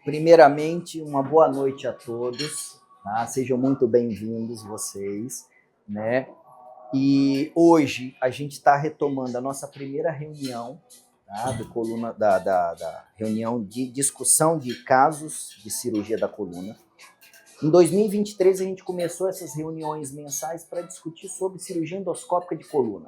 Primeiramente, uma boa noite a todos, tá? Sejam muito bem-vindos vocês, né? E hoje a gente está retomando a nossa primeira reunião, tá? Da reunião de discussão de casos de cirurgia da coluna. Em 2023 a gente começou essas reuniões mensais para discutir sobre cirurgia endoscópica de coluna,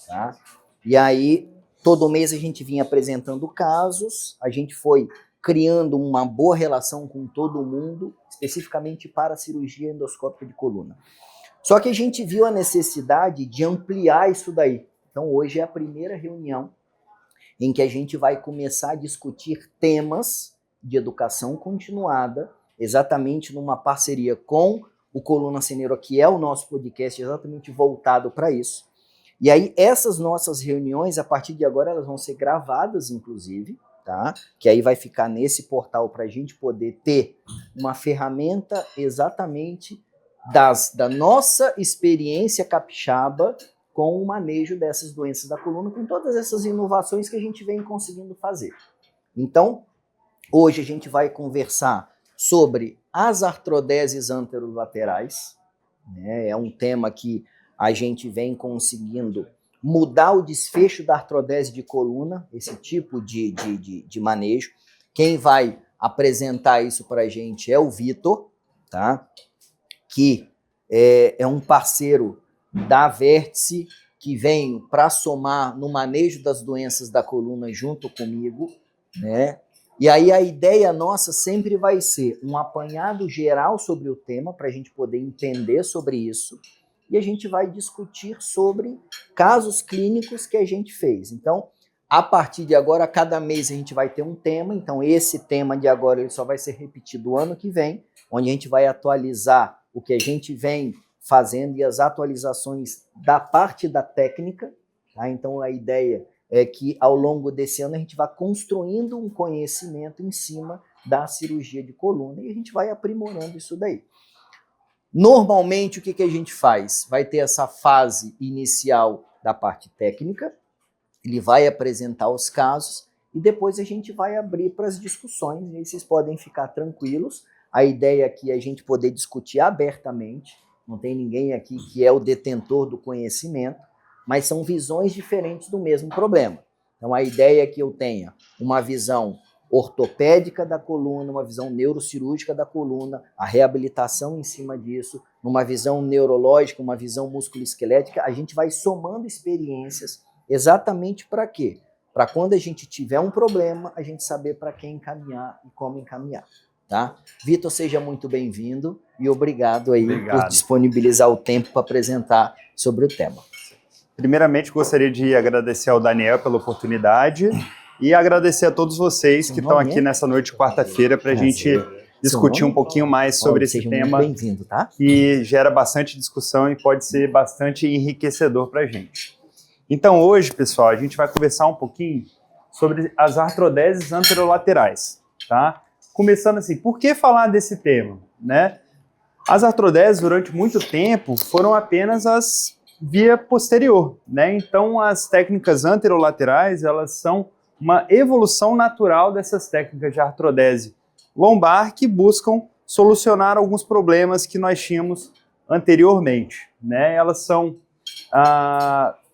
tá? E aí todo mês a gente vinha apresentando casos, a gente foi criando uma boa relação com todo mundo, especificamente para a cirurgia endoscópica de coluna. Só que a gente viu a necessidade de ampliar isso daí. Então hoje é a primeira reunião em que a gente vai começar a discutir temas de educação continuada, exatamente numa parceria com o Coluna Sem Neuro, que é o nosso podcast exatamente voltado para isso. E aí essas nossas reuniões, a partir de agora, elas vão ser gravadas, inclusive, tá? Que aí vai ficar nesse portal para a gente poder ter uma ferramenta exatamente da nossa experiência capixaba com o manejo dessas doenças da coluna, com todas essas inovações que a gente vem conseguindo fazer. Então, hoje a gente vai conversar sobre as artrodeses anterolaterais, né? É um tema que a gente vem conseguindo mudar o desfecho da artrodese de coluna, esse tipo de manejo. Quem vai apresentar isso para a gente é o Vitor, tá? Que é um parceiro da Vértice, que vem para somar no manejo das doenças da coluna junto comigo, né? E aí a ideia nossa sempre vai ser um apanhado geral sobre o tema, para a gente poder entender sobre isso, e a gente vai discutir sobre casos clínicos que a gente fez. Então, a partir de agora, cada mês a gente vai ter um tema, então esse tema de agora ele só vai ser repetido o ano que vem, onde a gente vai atualizar o que a gente vem fazendo e as atualizações da parte da técnica, tá? Então a ideia é que ao longo desse ano a gente vai construindo um conhecimento em cima da cirurgia de coluna e a gente vai aprimorando isso daí. Normalmente, o que a gente faz? Vai ter essa fase inicial da parte técnica, ele vai apresentar os casos e depois a gente vai abrir para as discussões, e aí vocês podem ficar tranquilos. A ideia aqui é a gente poder discutir abertamente, não tem ninguém aqui que é o detentor do conhecimento, mas são visões diferentes do mesmo problema. Então a ideia é que eu tenha uma visão ortopédica da coluna, uma visão neurocirúrgica da coluna, a reabilitação em cima disso, uma visão neurológica, uma visão musculoesquelética, a gente vai somando experiências exatamente para quê? Para quando a gente tiver um problema, a gente saber para quem encaminhar e como encaminhar, tá? Vitor, seja muito bem-vindo e obrigado aí por disponibilizar o tempo para apresentar sobre o tema. Primeiramente, gostaria de agradecer ao Daniel pela oportunidade e agradecer a todos vocês que estão aqui nessa noite de quarta-feira para a gente discutir um pouquinho mais sobre esse tema tá? que gera bastante discussão e pode ser bastante enriquecedor para a gente. Então hoje, pessoal, a gente vai conversar um pouquinho sobre as artrodeses anterolaterais, tá? Começando assim, por que falar desse tema, né? As artrodeses durante muito tempo foram apenas as via posterior, né? Então as técnicas anterolaterais, elas são uma evolução natural dessas técnicas de artrodese lombar que buscam solucionar alguns problemas que nós tínhamos anteriormente, né? Elas são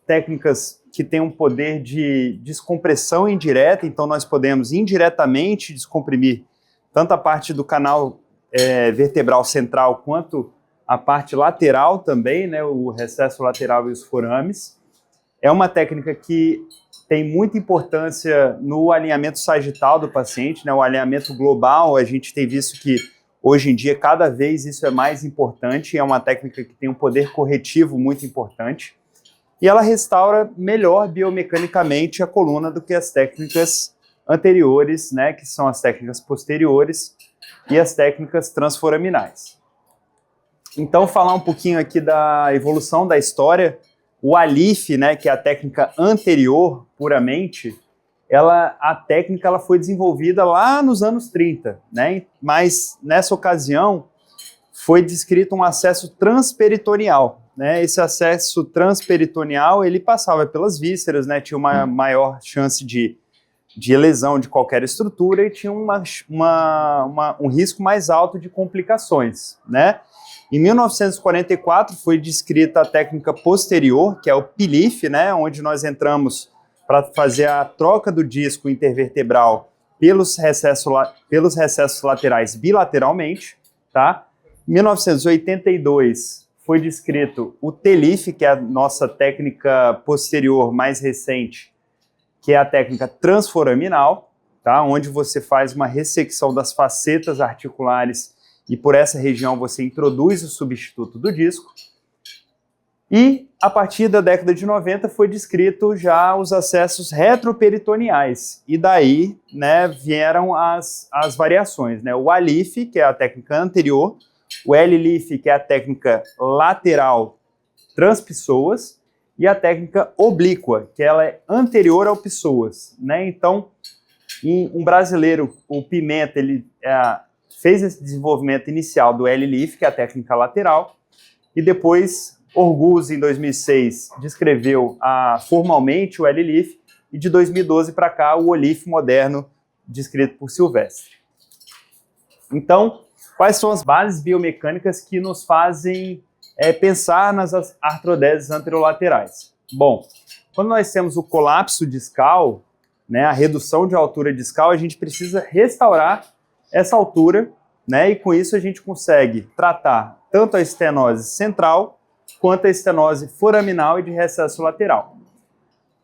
técnicas que têm um poder de descompressão indireta, então nós podemos indiretamente descomprimir tanto a parte do canal vertebral central quanto a parte lateral também, né? O recesso lateral e os forames. É uma técnica que tem muita importância no alinhamento sagital do paciente, né? O alinhamento global, a gente tem visto que hoje em dia cada vez isso é mais importante, é uma técnica que tem um poder corretivo muito importante e ela restaura melhor biomecanicamente a coluna do que as técnicas anteriores, né? Que são as técnicas posteriores e as técnicas transforaminais. Então, falar um pouquinho aqui da evolução da história. O ALIF, né, que é a técnica anterior, puramente, a técnica ela foi desenvolvida lá nos anos 30, né, mas nessa ocasião foi descrito um acesso transperitoneal, né, esse acesso transperitoneal ele passava pelas vísceras, né, tinha uma maior chance de de lesão de qualquer estrutura e tinha um risco mais alto de complicações, né? Em 1944 foi descrita a técnica posterior, que é o PLIF, né, onde nós entramos para fazer a troca do disco intervertebral pelos recessos laterais bilateralmente, tá? Em 1982 foi descrito o TLIF, que é a nossa técnica posterior mais recente, que é a técnica transforaminal, tá? Onde você faz uma ressecção das facetas articulares e por essa região você introduz o substituto do disco. E a partir da década de 90 foi descrito já os acessos retroperitoneais. E daí, né, vieram as variações, né? O ALIF, que é a técnica anterior, o L-LIF, que é a técnica lateral transpessoas, e a técnica oblíqua, que ela é anterior ao pessoas, né? Então, um brasileiro, o Pimenta, ele fez esse desenvolvimento inicial do L-LIF, que é a técnica lateral, e depois Orguzzi, em 2006, descreveu formalmente o L-LIF, e de 2012 para cá o OLIF moderno, descrito por Silvestre. Então, quais são as bases biomecânicas que nos fazem pensar nas artrodeses anterolaterais? Bom, quando nós temos o colapso discal, né, a redução de altura discal, a gente precisa restaurar essa altura, né, e com isso a gente consegue tratar tanto a estenose central quanto a estenose foraminal e de recesso lateral.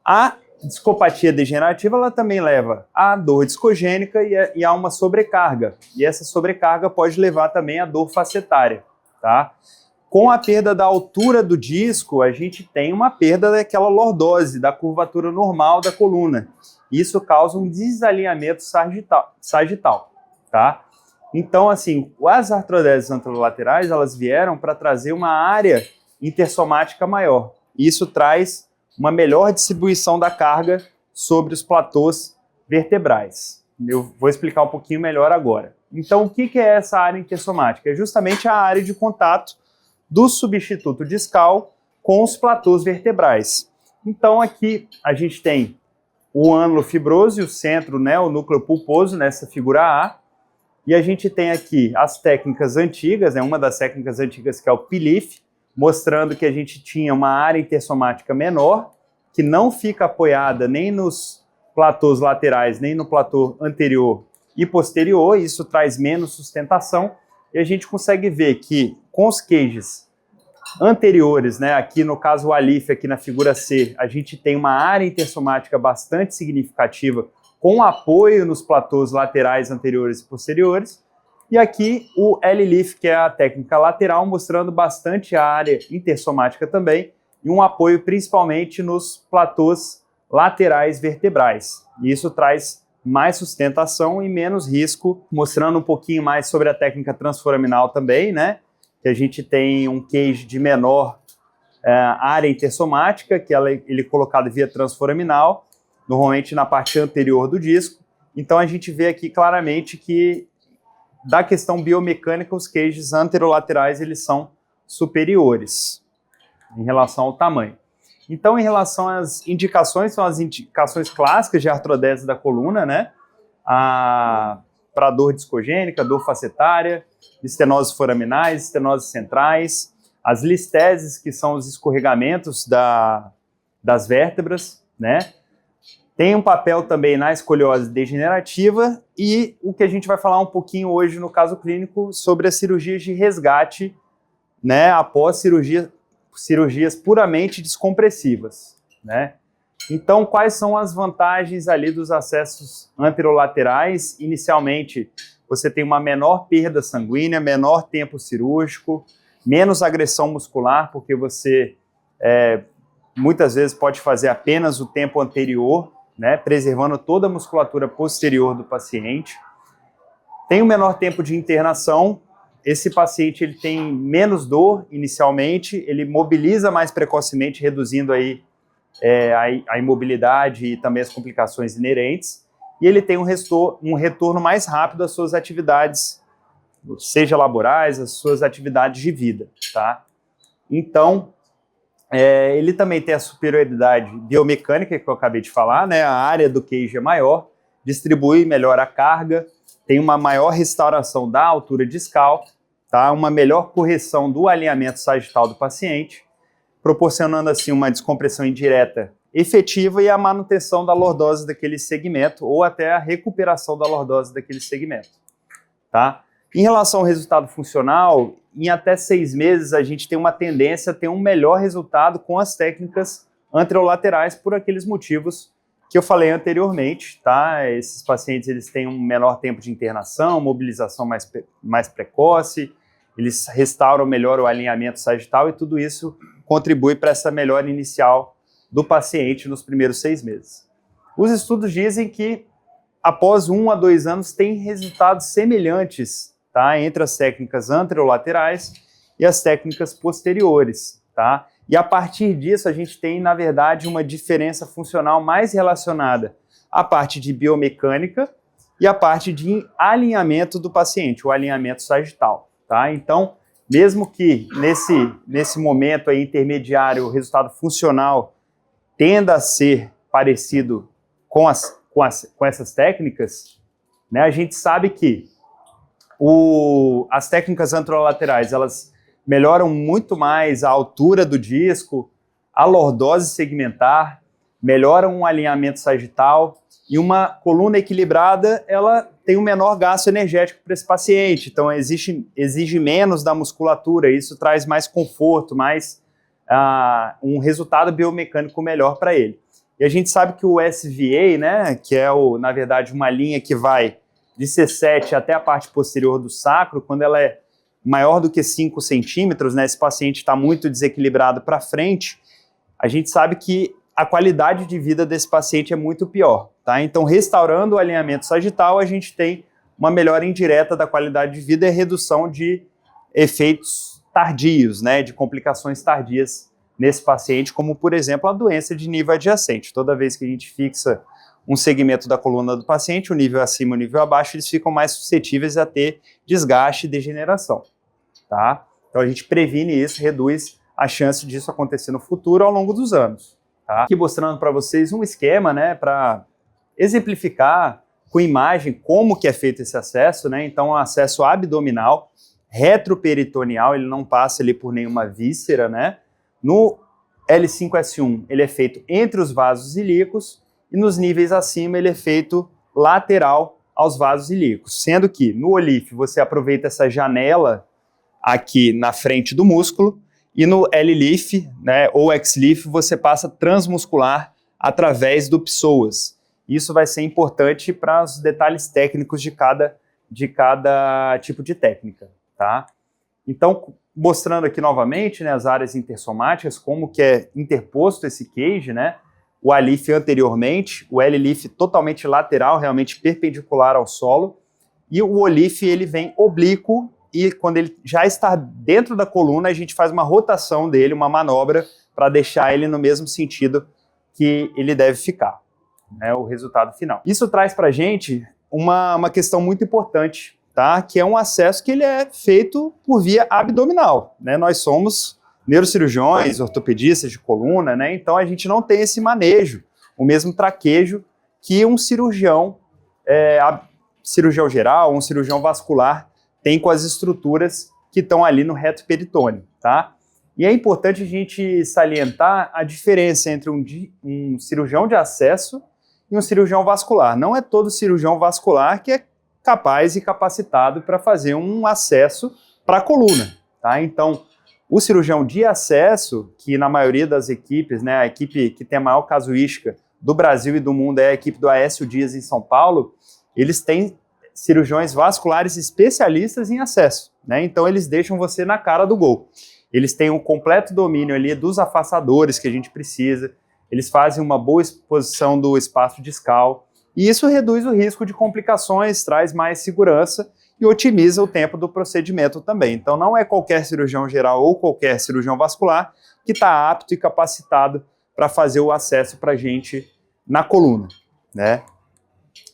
A discopatia degenerativa ela também leva à dor discogênica e a uma sobrecarga, e essa sobrecarga pode levar também à dor facetária, tá? Com a perda da altura do disco, a gente tem uma perda daquela lordose, da curvatura normal da coluna. Isso causa um desalinhamento sagital, tá? Então, assim, as artrodeses anterolaterais, elas vieram para trazer uma área intersomática maior. Isso traz uma melhor distribuição da carga sobre os platôs vertebrais. Eu vou explicar um pouquinho melhor agora. Então, o que é essa área intersomática? É justamente a área de contato do substituto discal com os platôs vertebrais. Então, aqui a gente tem o ânulo fibroso e o centro, né, o núcleo pulposo, nessa figura A, e a gente tem aqui as técnicas antigas, né, uma das técnicas antigas que é o PLIF, mostrando que a gente tinha uma área intersomática menor, que não fica apoiada nem nos platôs laterais, nem no platô anterior e posterior, e isso traz menos sustentação, e a gente consegue ver que com os cages anteriores, né, aqui no caso o ALIF, aqui na figura C, a gente tem uma área intersomática bastante significativa, com apoio nos platôs laterais anteriores e posteriores, e aqui o L-LIF, que é a técnica lateral, mostrando bastante a área intersomática também, e um apoio principalmente nos platôs laterais vertebrais. E isso traz mais sustentação e menos risco, mostrando um pouquinho mais sobre a técnica transforaminal também, né? Que a gente tem um cage de menor área intersomática, que ele é colocado via transforaminal, normalmente na parte anterior do disco. Então a gente vê aqui claramente que da questão biomecânica, os cages anterolaterais eles são superiores em relação ao tamanho. Então, em relação às indicações, são as indicações clássicas de artrodese da coluna, né? Para dor discogênica, dor facetária, estenoses foraminais, estenoses centrais, as listeses, que são os escorregamentos das vértebras, né? Tem um papel também na escoliose degenerativa e o que a gente vai falar um pouquinho hoje no caso clínico sobre as cirurgias de resgate, né, após cirurgias puramente descompressivas, né? Então, quais são as vantagens ali dos acessos anterolaterais? Inicialmente, você tem uma menor perda sanguínea, menor tempo cirúrgico, menos agressão muscular, porque você muitas vezes pode fazer apenas o tempo anterior, né, preservando toda a musculatura posterior do paciente. Tem um menor tempo de internação, esse paciente ele tem menos dor inicialmente, ele mobiliza mais precocemente, reduzindo aí, a imobilidade e também as complicações inerentes, e ele tem um retorno mais rápido às suas atividades, seja laborais, às suas atividades de vida, tá? Então, ele também tem a superioridade biomecânica que eu acabei de falar, né? A área do cage é maior, distribui melhor a carga, tem uma maior restauração da altura discal, tá? Uma melhor correção do alinhamento sagital do paciente, proporcionando assim uma descompressão indireta efetiva e a manutenção da lordose daquele segmento ou até a recuperação da lordose daquele segmento, tá? Em relação ao resultado funcional, em até 6 meses a gente tem uma tendência a ter um melhor resultado com as técnicas anterolaterais por aqueles motivos que eu falei anteriormente, tá? Esses pacientes eles têm um menor tempo de internação, mobilização mais precoce, eles restauram melhor o alinhamento sagital e tudo isso contribui para essa melhora inicial do paciente nos primeiros 6 meses. Os estudos dizem que após 1 a 2 anos tem resultados semelhantes, tá? Entre as técnicas anterolaterais e as técnicas posteriores, tá? E a partir disso, a gente tem, na verdade, uma diferença funcional mais relacionada à parte de biomecânica e à parte de alinhamento do paciente, o alinhamento sagital, tá? Então, mesmo que nesse momento aí intermediário o resultado funcional tenda a ser parecido com essas técnicas, né, a gente sabe que as técnicas anterolaterais, elas melhoram muito mais a altura do disco, a lordose segmentar, melhoram o alinhamento sagital e uma coluna equilibrada, ela tem um menor gasto energético para esse paciente, então exige menos da musculatura, isso traz mais conforto, mais um resultado biomecânico melhor para ele. E a gente sabe que o SVA, né, que é, na verdade, uma linha que vai de C7 até a parte posterior do sacro, quando ela é maior do que 5 centímetros, né, esse paciente está muito desequilibrado para frente, a gente sabe que a qualidade de vida desse paciente é muito pior, tá? Então, restaurando o alinhamento sagital, a gente tem uma melhora indireta da qualidade de vida e redução de efeitos tardios, né, de complicações tardias nesse paciente, como, por exemplo, a doença de nível adjacente. Toda vez que a gente fixa um segmento da coluna do paciente, o nível acima e o nível abaixo, eles ficam mais suscetíveis a ter desgaste e degeneração, tá? Então a gente previne isso, reduz a chance disso acontecer no futuro ao longo dos anos, tá? Aqui mostrando para vocês um esquema, né, para exemplificar com imagem como que é feito esse acesso, né? Então o acesso abdominal, retroperitoneal, ele não passa ali por nenhuma víscera, né? No L5-S1 ele é feito entre os vasos ilíacos e nos níveis acima ele é feito lateral aos vasos ilíacos, sendo que no OLIF você aproveita essa janela aqui na frente do músculo e no L-LIF, né, ou X-LIF você passa transmuscular através do psoas. Isso vai ser importante para os detalhes técnicos de cada tipo de técnica, tá? Então, mostrando aqui novamente, né, as áreas intersomáticas, como que é interposto esse cage, né? O A-LIF anteriormente, o L-LIF totalmente lateral, realmente perpendicular ao solo, e o O-LIF ele vem oblíquo, e quando ele já está dentro da coluna, a gente faz uma rotação dele, uma manobra, para deixar ele no mesmo sentido que ele deve ficar, né, o resultado final. Isso traz para a gente uma questão muito importante, tá? Que é um acesso que ele é feito por via abdominal, né? Nós somos neurocirurgiões, ortopedistas de coluna, né? Então a gente não tem esse manejo, o mesmo traquejo que um cirurgião, cirurgião geral, um cirurgião vascular tem com as estruturas que estão ali no reto peritônio, tá? E é importante a gente salientar a diferença entre um cirurgião de acesso e um cirurgião vascular. Não é todo cirurgião vascular que é capaz e capacitado para fazer um acesso para a coluna, tá? Então, o cirurgião de acesso, que na maioria das equipes, né, a equipe que tem a maior casuística do Brasil e do mundo é a equipe do Aécio Dias em São Paulo, eles têm cirurgiões vasculares especialistas em acesso, né? Então eles deixam você na cara do gol. Eles têm um completo domínio ali dos afastadores que a gente precisa, eles fazem uma boa exposição do espaço discal, e isso reduz o risco de complicações, traz mais segurança e otimiza o tempo do procedimento também. Então não é qualquer cirurgião geral ou qualquer cirurgião vascular que está apto e capacitado para fazer o acesso para a gente na coluna, né?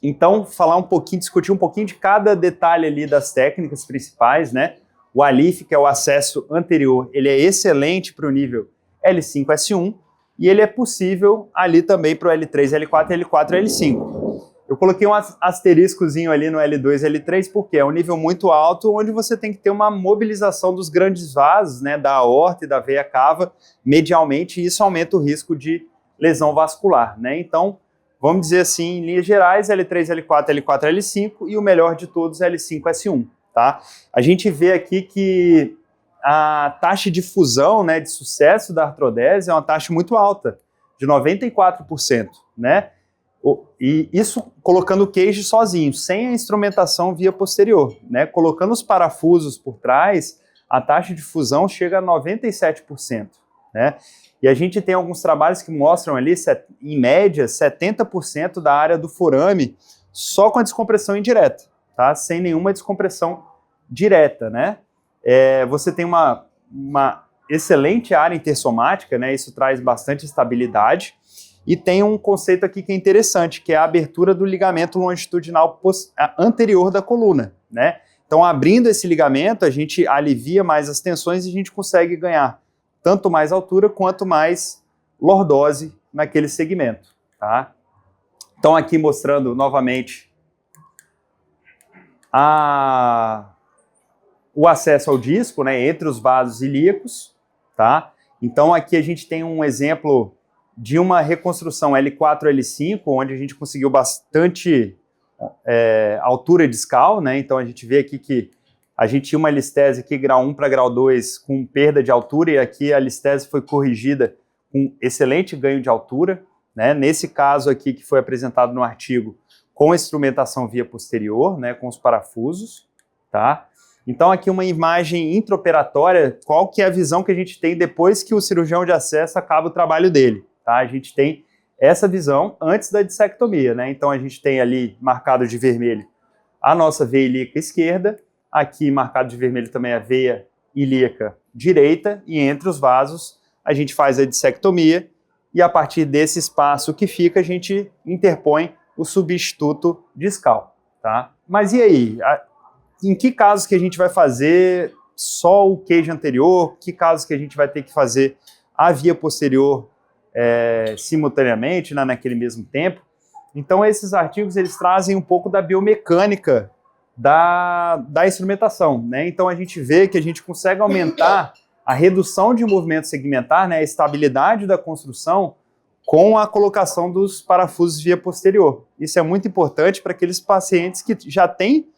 Então, discutir um pouquinho de cada detalhe ali das técnicas principais, né? O A-LIF, que é o acesso anterior, ele é excelente para o nível L5-S1 e ele é possível ali também para o L3, L4, L4 e L5. Eu coloquei um asteriscozinho ali no L2 e L3 porque é um nível muito alto onde você tem que ter uma mobilização dos grandes vasos, né, da aorta e da veia cava medialmente, e isso aumenta o risco de lesão vascular, né? Então, vamos dizer assim, em linhas gerais, L3, L4, L4, L5 e o melhor de todos, L5, S1, tá? A gente vê aqui que a taxa de fusão, né, de sucesso da artrodese é uma taxa muito alta, de 94%, né? E isso colocando o queijo sozinho, sem a instrumentação via posterior, né? Colocando os parafusos por trás, a taxa de fusão chega a 97%, né? E a gente tem alguns trabalhos que mostram ali, em média, 70% da área do forame só com a descompressão indireta, tá? Sem nenhuma descompressão direta, né? Você tem uma excelente área intersomática, né? Isso traz bastante estabilidade. E tem um conceito aqui que é interessante, que é a abertura do ligamento longitudinal anterior da coluna, né? Então, abrindo esse ligamento, a gente alivia mais as tensões e a gente consegue ganhar tanto mais altura quanto mais lordose naquele segmento, tá? Então, aqui mostrando novamente o acesso ao disco, né, entre os vasos ilíacos, tá? Então, aqui a gente tem um exemplo de uma reconstrução L4, L5, onde a gente conseguiu bastante altura discal, né? Então a gente vê aqui que a gente tinha uma listese aqui grau 1 para grau 2 com perda de altura, e aqui a listese foi corrigida com excelente ganho de altura, né? Nesse caso aqui que foi apresentado no artigo, com instrumentação via posterior, né, com os parafusos, tá? Então aqui uma imagem intraoperatória, qual que é a visão que a gente tem depois que o cirurgião de acesso acaba o trabalho dele. Tá? A gente tem essa visão antes da dissectomia, né? Então a gente tem ali marcado de vermelho a nossa veia ilíaca esquerda, aqui marcado de vermelho também a veia ilíaca direita, e entre os vasos a gente faz a dissectomia, e a partir desse espaço que fica a gente interpõe o substituto discal, tá? Mas e aí? Em que casos que a gente vai fazer só o queijo anterior? Que casos que a gente vai ter que fazer a via posterior simultaneamente, naquele mesmo tempo? Então esses artigos eles trazem um pouco da biomecânica da instrumentação, né? Então a gente vê que a gente consegue aumentar a redução de movimento segmentar, né, a estabilidade da construção com a colocação dos parafusos via posterior. Isso é muito importante para aqueles pacientes que já têm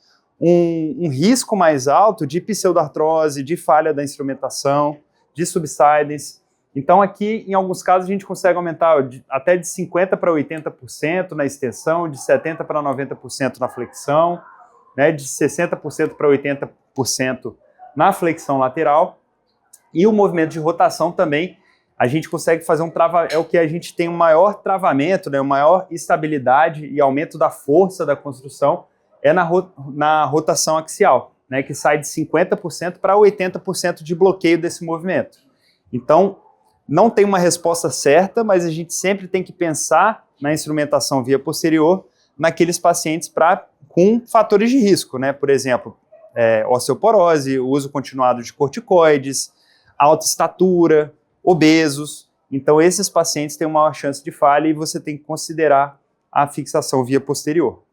um risco mais alto de pseudartrose, de falha da instrumentação, de subsidence. Então aqui, em alguns casos, a gente consegue aumentar até de 50% para 80% na extensão, de 70% para 90% na flexão, né, de 60% para 80% na flexão lateral. E o movimento de rotação também, a gente consegue fazer é o que a gente tem um maior travamento, né, uma maior estabilidade e aumento da força da construção é na rotação axial, né, que sai de 50% para 80% de bloqueio desse movimento. Então, não tem uma resposta certa, mas a gente sempre tem que pensar na instrumentação via posterior naqueles pacientes com fatores de risco, né? Por exemplo, osteoporose, uso continuado de corticoides, alta estatura, obesos. Então, esses pacientes têm uma maior chance de falha e você tem que considerar a fixação via posterior,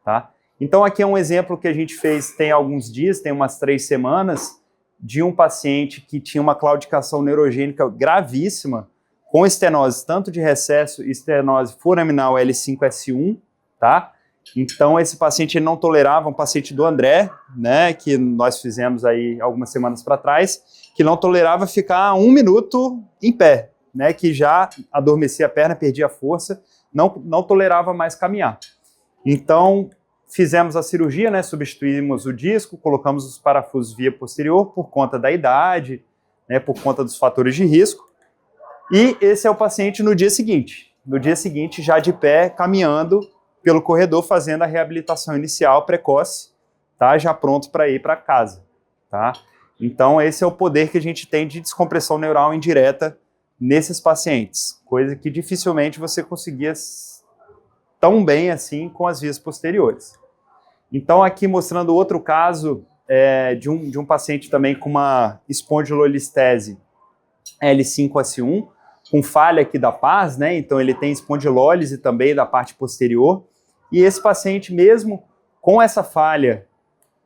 tá? Então, aqui é um exemplo que a gente fez tem alguns dias, tem umas 3 semanas, de um paciente que tinha uma claudicação neurogênica gravíssima, com estenose tanto de recesso e estenose foraminal L5-S1, tá? Então, esse paciente ele não tolerava, um paciente do André, né, que nós fizemos aí algumas semanas para trás, que não tolerava ficar 1 minuto em pé, né, que já adormecia a perna, perdia a força, não tolerava mais caminhar. Então, fizemos a cirurgia, né, substituímos o disco, colocamos os parafusos via posterior por conta da idade, né, por conta dos fatores de risco, e esse é o paciente no dia seguinte. No dia seguinte, já de pé, caminhando pelo corredor, fazendo a reabilitação inicial precoce, tá, já pronto para ir para casa, tá? Então, esse é o poder que a gente tem de descompressão neural indireta nesses pacientes, coisa que dificilmente você conseguia tão bem assim com as vias posteriores. Então, aqui mostrando outro caso de um paciente também com uma espondilolistese L5-S1, com falha aqui da paz, né? Então, ele tem espondilólise também da parte posterior, E esse paciente, mesmo com essa falha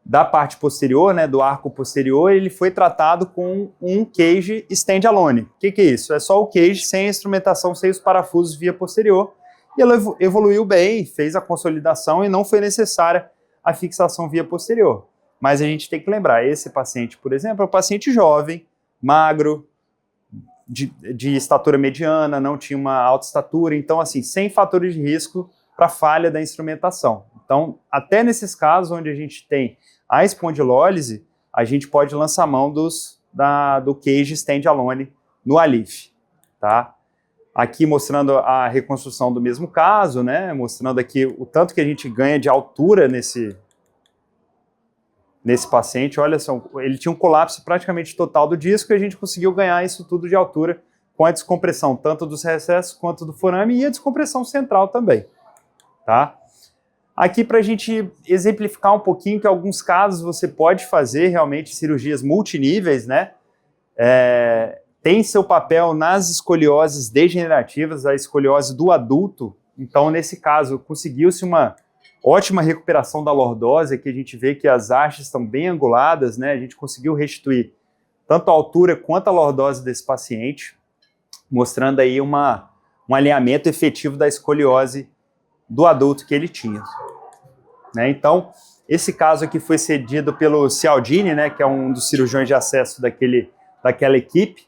da parte posterior, né, do arco posterior, ele foi tratado com um cage stand-alone. O que é isso? É só o cage sem a instrumentação, sem os parafusos via posterior. E ela evoluiu bem, fez a consolidação e não foi necessária a fixação via posterior. Mas a gente tem que lembrar, esse paciente, por exemplo, é um paciente jovem, magro, de estatura mediana, não tinha uma alta estatura, então assim, sem fatores de risco para falha da instrumentação. Então, até nesses casos onde a gente tem a espondilólise, a gente pode lançar mão do cage stand-alone no ALIF, tá? Aqui mostrando a reconstrução do mesmo caso, né? Mostrando aqui o tanto que a gente ganha de altura nesse paciente. Olha só, ele tinha um colapso praticamente total do disco e a gente conseguiu ganhar isso tudo de altura com a descompressão tanto dos recessos quanto do forame e a descompressão central também, tá? Aqui para a gente exemplificar um pouquinho que em alguns casos você pode fazer realmente cirurgias multiníveis, né? Tem seu papel nas escolioses degenerativas, a escoliose do adulto. Então, nesse caso, conseguiu-se uma ótima recuperação da lordose, aqui a gente vê que as hastes estão bem anguladas, né? A gente conseguiu restituir tanto a altura quanto a lordose desse paciente, mostrando aí um alinhamento efetivo da escoliose do adulto que ele tinha. Né? Então, esse caso aqui foi cedido pelo Cialdini, né, que é um dos cirurgiões de acesso daquela equipe.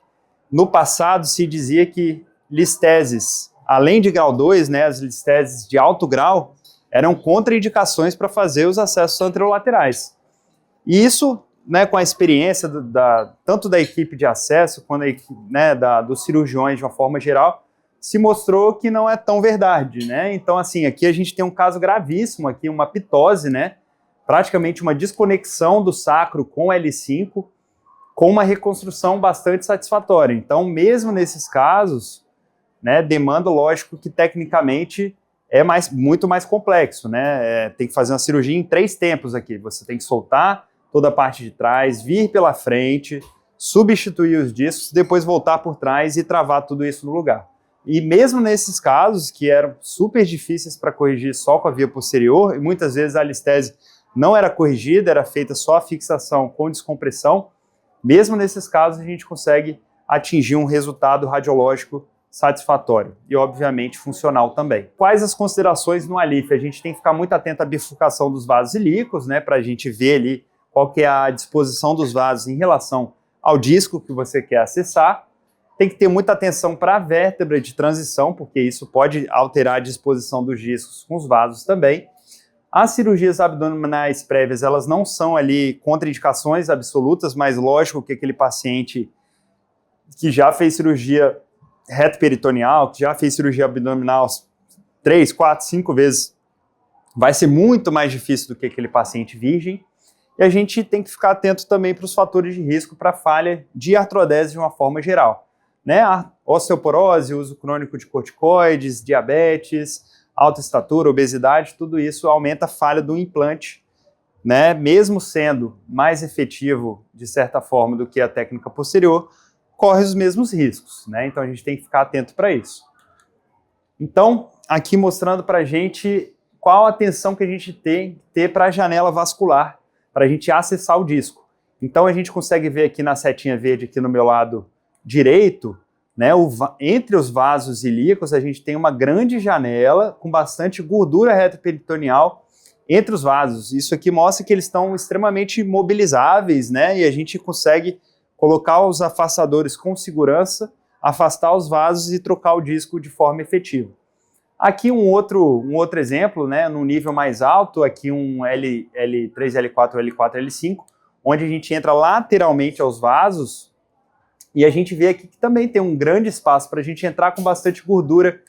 No passado, se dizia que listeses, além de grau 2, né, as listeses de alto grau, eram contraindicações para fazer os acessos anterolaterais. E isso, né, com a experiência tanto da equipe de acesso quanto né, dos cirurgiões de uma forma geral, se mostrou que não é tão verdade, né? Então, assim, aqui a gente tem um caso gravíssimo, aqui uma pitose, né? Praticamente uma desconexão do sacro com L5, com uma reconstrução bastante satisfatória. Então, mesmo nesses casos, né, demanda, lógico, que tecnicamente é muito mais complexo, né? Tem que fazer uma cirurgia em 3 tempos aqui. Você tem que soltar toda a parte de trás, vir pela frente, substituir os discos, depois voltar por trás e travar tudo isso no lugar. E mesmo nesses casos, que eram super difíceis para corrigir só com a via posterior, e muitas vezes a listese não era corrigida, era feita só a fixação com descompressão, mesmo nesses casos a gente consegue atingir um resultado radiológico satisfatório e, obviamente, funcional também. Quais as considerações no ALIF? A gente tem que ficar muito atento à bifurcação dos vasos ilíacos, né, para a gente ver ali qual que é a disposição dos vasos em relação ao disco que você quer acessar. Tem que ter muita atenção para a vértebra de transição, porque isso pode alterar a disposição dos discos com os vasos também. As cirurgias abdominais prévias, elas não são ali contraindicações absolutas, mas lógico que aquele paciente que já fez cirurgia reto-peritoneal, que já fez cirurgia abdominal 3, 4, 5 vezes, vai ser muito mais difícil do que aquele paciente virgem. E a gente tem que ficar atento também para os fatores de risco para falha de artrodese de uma forma geral. Né? A osteoporose, uso crônico de corticoides, diabetes, alta estatura, obesidade, tudo isso aumenta a falha do implante, né? Mesmo sendo mais efetivo, de certa forma, do que a técnica posterior, corre os mesmos riscos, né? Então a gente tem que ficar atento para isso. Então, aqui mostrando para a gente qual a atenção que a gente tem que ter para a janela vascular, para a gente acessar o disco. Então a gente consegue ver aqui na setinha verde, aqui no meu lado direito, né, entre os vasos ilíacos, a gente tem uma grande janela com bastante gordura retroperitoneal entre os vasos. Isso aqui mostra que eles estão extremamente mobilizáveis, né, e a gente consegue colocar os afastadores com segurança, afastar os vasos e trocar o disco de forma efetiva. Aqui um outro exemplo, né, no nível mais alto, aqui um L3, L4, L4, L5, onde a gente entra lateralmente aos vasos. E a gente vê aqui que também tem um grande espaço para a gente entrar com bastante gordura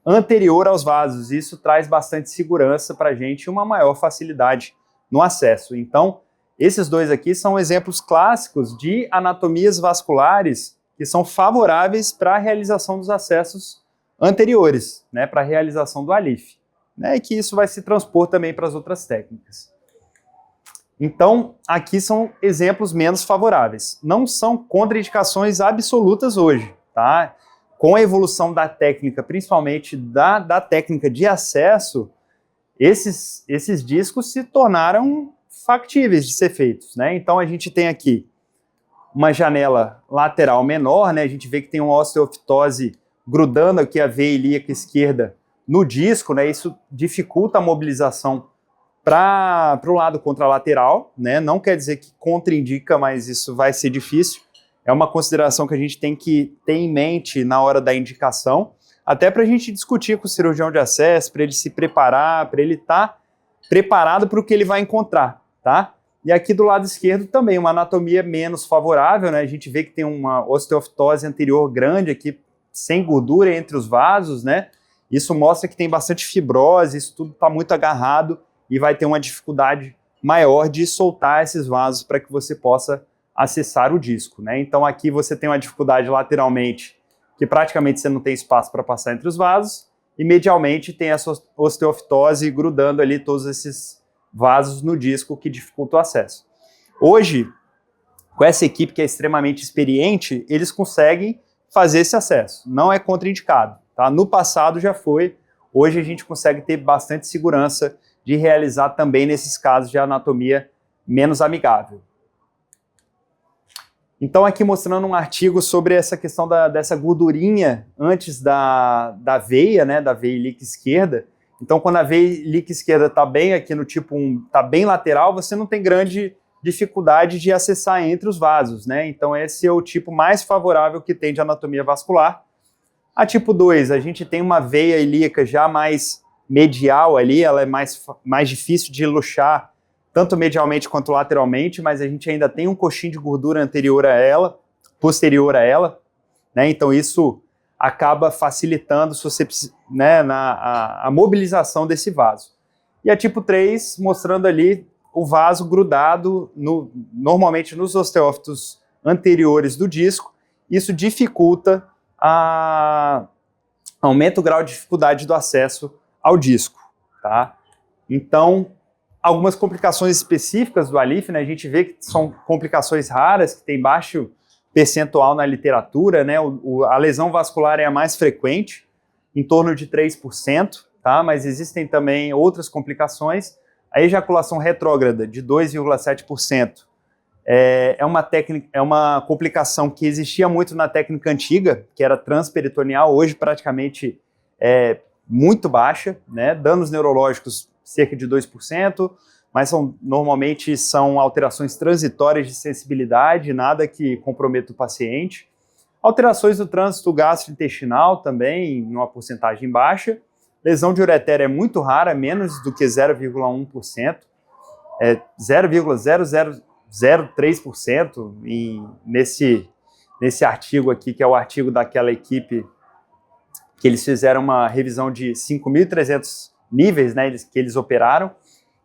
anterior aos vasos. Isso traz bastante segurança para a gente e uma maior facilidade no acesso. Então, esses dois aqui são exemplos clássicos de anatomias vasculares que são favoráveis para a realização dos acessos anteriores, né, para a realização do ALIF, né, e que isso vai se transpor também para as outras técnicas. Então, aqui são exemplos menos favoráveis. Não são contraindicações absolutas hoje, tá? Com a evolução da técnica, principalmente da técnica de acesso, esses discos se tornaram factíveis de ser feitos, né? Então a gente tem aqui uma janela lateral menor, né? A gente vê que tem uma osteofitose grudando aqui a veia ilíaca esquerda no disco, né? Isso dificulta a mobilização para o lado contralateral, né? Não quer dizer que contraindica, mas isso vai ser difícil. É uma consideração que a gente tem que ter em mente na hora da indicação, até para a gente discutir com o cirurgião de acesso, para ele se preparar, para ele estar preparado para o que ele vai encontrar, tá? E aqui do lado esquerdo também uma anatomia menos favorável, né? A gente vê que tem uma osteofitose anterior grande aqui, sem gordura entre os vasos, né? Isso mostra que tem bastante fibrose, isso tudo está muito agarrado e vai ter uma dificuldade maior de soltar esses vasos para que você possa acessar o disco, né? Então aqui você tem uma dificuldade lateralmente, que praticamente você não tem espaço para passar entre os vasos, e medialmente tem essa osteofitose grudando ali todos esses vasos no disco que dificulta o acesso. Hoje, com essa equipe que é extremamente experiente, eles conseguem fazer esse acesso. Não é contraindicado, tá? No passado já foi, hoje a gente consegue ter bastante segurança de realizar também nesses casos de anatomia menos amigável. Então aqui mostrando um artigo sobre essa questão dessa gordurinha antes da veia, né, da veia ilíaca esquerda. Então quando a veia ilíaca esquerda está bem aqui no tipo 1, está bem lateral, você não tem grande dificuldade de acessar entre os vasos, né? Então esse é o tipo mais favorável que tem de anatomia vascular. A tipo 2, a gente tem uma veia ilíaca já mais medial ali, ela é mais difícil de luxar, tanto medialmente quanto lateralmente, mas a gente ainda tem um coxinho de gordura anterior a ela, posterior a ela, né? Então isso acaba facilitando né, a mobilização desse vaso. E a tipo 3, mostrando ali o vaso grudado normalmente nos osteófitos anteriores do disco. Isso dificulta, aumenta o grau de dificuldade do acesso ao disco, tá? Então, algumas complicações específicas do ALIF, né, a gente vê que são complicações raras, que tem baixo percentual na literatura, né, a lesão vascular é a mais frequente, em torno de 3%, tá? Mas existem também outras complicações. A ejaculação retrógrada, de 2,7%, é uma complicação que existia muito na técnica antiga, que era transperitoneal, hoje praticamente muito baixa, né? Danos neurológicos cerca de 2%, mas normalmente são alterações transitórias de sensibilidade, nada que comprometa o paciente. Alterações do trânsito gastrointestinal também, numa porcentagem baixa. Lesão de uretério é muito rara, menos do que 0,1%, 0,0003% nesse artigo aqui, que é o artigo daquela equipe que eles fizeram uma revisão de 5.300 níveis, né, que eles operaram.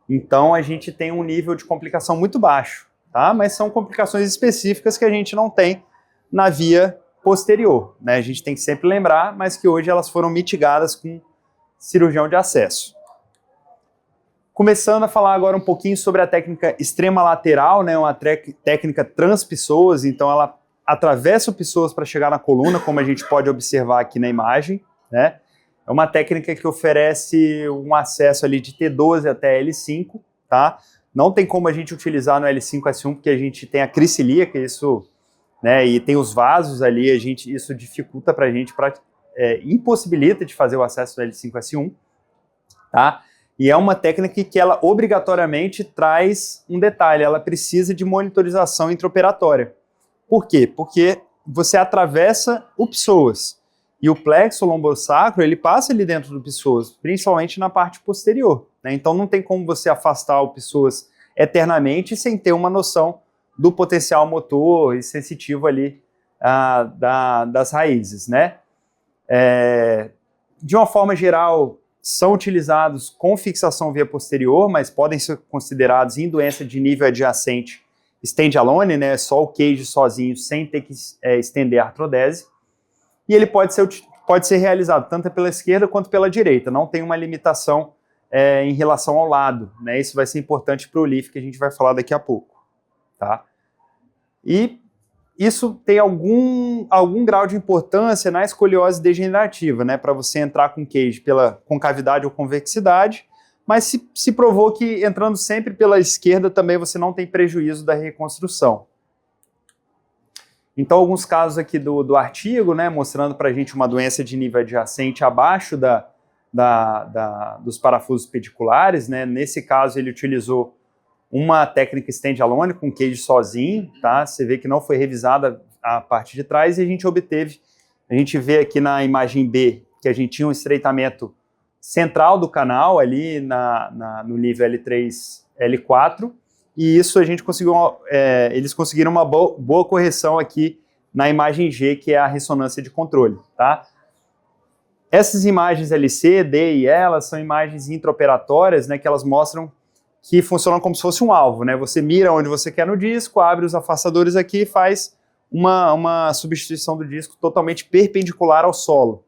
Então a gente tem um nível de complicação muito baixo, tá? Mas são complicações específicas que a gente não tem na via posterior, né? A gente tem que sempre lembrar, mas que hoje elas foram mitigadas com cirurgião de acesso. Começando a falar agora um pouquinho sobre a técnica extrema lateral, né? Uma técnica transpessoas, então ela atravessa o pessoas para chegar na coluna, como a gente pode observar aqui na imagem, né? É uma técnica que oferece um acesso ali de T12 até L5, tá? Não tem como a gente utilizar no L5-S1, porque a gente tem a crista ilíaca, isso, né, e tem os vasos ali, isso dificulta para a gente, impossibilita de fazer o acesso no L5-S1, tá? E é uma técnica que ela obrigatoriamente traz um detalhe, ela precisa de monitorização intraoperatória. Por quê? Porque você atravessa o psoas, e o plexo lombosacro, ele passa ali dentro do psoas, principalmente na parte posterior, né? Então não tem como você afastar o psoas eternamente sem ter uma noção do potencial motor e sensitivo ali das raízes, né? De uma forma geral, são utilizados com fixação via posterior, mas podem ser considerados em doença de nível adjacente stand-alone, né? Só o queijo sozinho, sem ter que estender a artrodese. E ele pode ser realizado tanto pela esquerda quanto pela direita, não tem uma limitação em relação ao lado, né? Isso vai ser importante para o LIF, que a gente vai falar daqui a pouco, tá? E isso tem algum grau de importância na escoliose degenerativa, né? Para você entrar com queijo pela concavidade ou convexidade, mas se provou que entrando sempre pela esquerda também você não tem prejuízo da reconstrução. Então, alguns casos aqui do artigo, né, mostrando para a gente uma doença de nível adjacente abaixo dos parafusos pediculares, né? Nesse caso, ele utilizou uma técnica stand-alone com cage sozinho, tá? Você vê que não foi revisada a parte de trás e a gente vê aqui na imagem B que a gente tinha um estreitamento central do canal ali no nível L3, L4, e isso a gente conseguiu, eles conseguiram uma boa correção aqui na imagem G, que é a ressonância de controle, tá? Essas imagens LC, D e E, elas são imagens intraoperatórias, né, que elas mostram que funcionam como se fosse um alvo, né? Você mira onde você quer no disco, abre os afastadores aqui e faz uma substituição do disco totalmente perpendicular ao solo.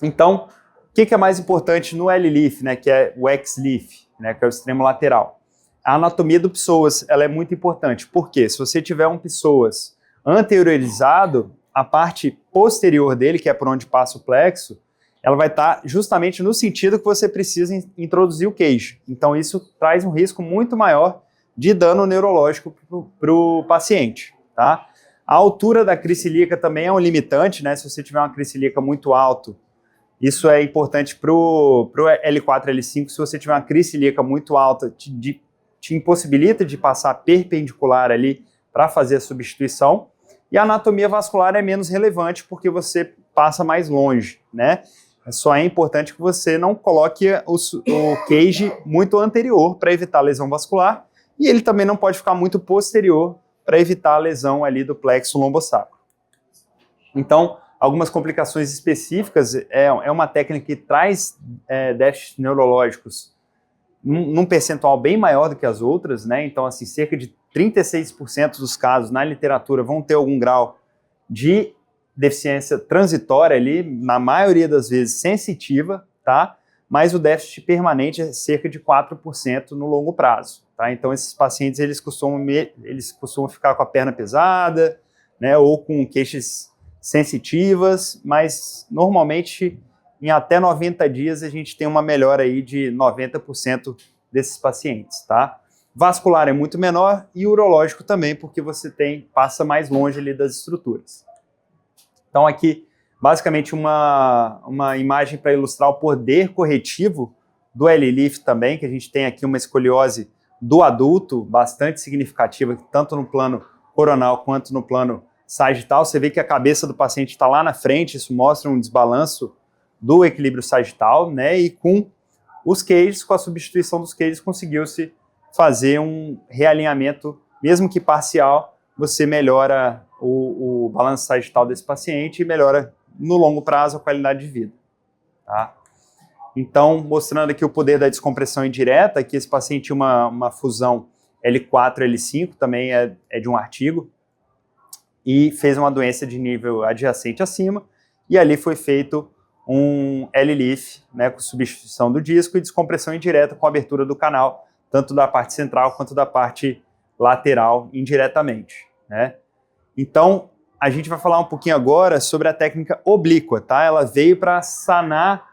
Então, o que é mais importante no L-Leaf, né, que é o X-Leaf, né, que é o extremo lateral? A anatomia do psoas, ela é muito importante. Por quê? Se você tiver um psoas anteriorizado, a parte posterior dele, que é por onde passa o plexo, ela vai estar justamente no sentido que você precisa introduzir o queijo. Então, isso traz um risco muito maior de dano neurológico para o paciente, tá? A altura da crista ilíaca também é um limitante, né? Se você tiver uma crista ilíaca muito alta, isso é importante para o L4, L5. Se você tiver uma crista ilíaca muito alta, te impossibilita de passar perpendicular ali para fazer a substituição. E a anatomia vascular é menos relevante porque você passa mais longe, né? Só é importante que você não coloque o cage muito anterior para evitar a lesão vascular, e ele também não pode ficar muito posterior para evitar a lesão ali do plexo lombosacro. Então, algumas complicações específicas, é uma técnica que traz déficits neurológicos num percentual bem maior do que as outras, né? Então, assim, cerca de 36% dos casos na literatura vão ter algum grau de deficiência transitória ali, na maioria das vezes sensitiva, tá? Mas o déficit permanente é cerca de 4% no longo prazo, tá? Então, esses pacientes, eles costumam ficar com a perna pesada, né? Ou com queixas sensitivas, mas normalmente em até 90 dias a gente tem uma melhora aí de 90% desses pacientes, tá? Vascular é muito menor e urológico também, porque você passa mais longe ali das estruturas. Então aqui, basicamente uma imagem para ilustrar o poder corretivo do L-Leaf também, que a gente tem aqui uma escoliose do adulto bastante significativa, tanto no plano coronal quanto no plano sagital. Você vê que a cabeça do paciente está lá na frente, isso mostra um desbalanço do equilíbrio sagital, né? E com os cages, com a substituição dos cages, conseguiu-se fazer um realinhamento, mesmo que parcial, você melhora o balanço sagital desse paciente e melhora no longo prazo a qualidade de vida, tá? Então, mostrando aqui o poder da descompressão indireta, que esse paciente tinha uma fusão L4, L5, também é de um artigo, e fez uma doença de nível adjacente acima, e ali foi feito um L-Leaf, né, com substituição do disco e descompressão indireta com abertura do canal, tanto da parte central quanto da parte lateral indiretamente, né? Então, a gente vai falar um pouquinho agora sobre a técnica oblíqua, tá? Ela veio para sanar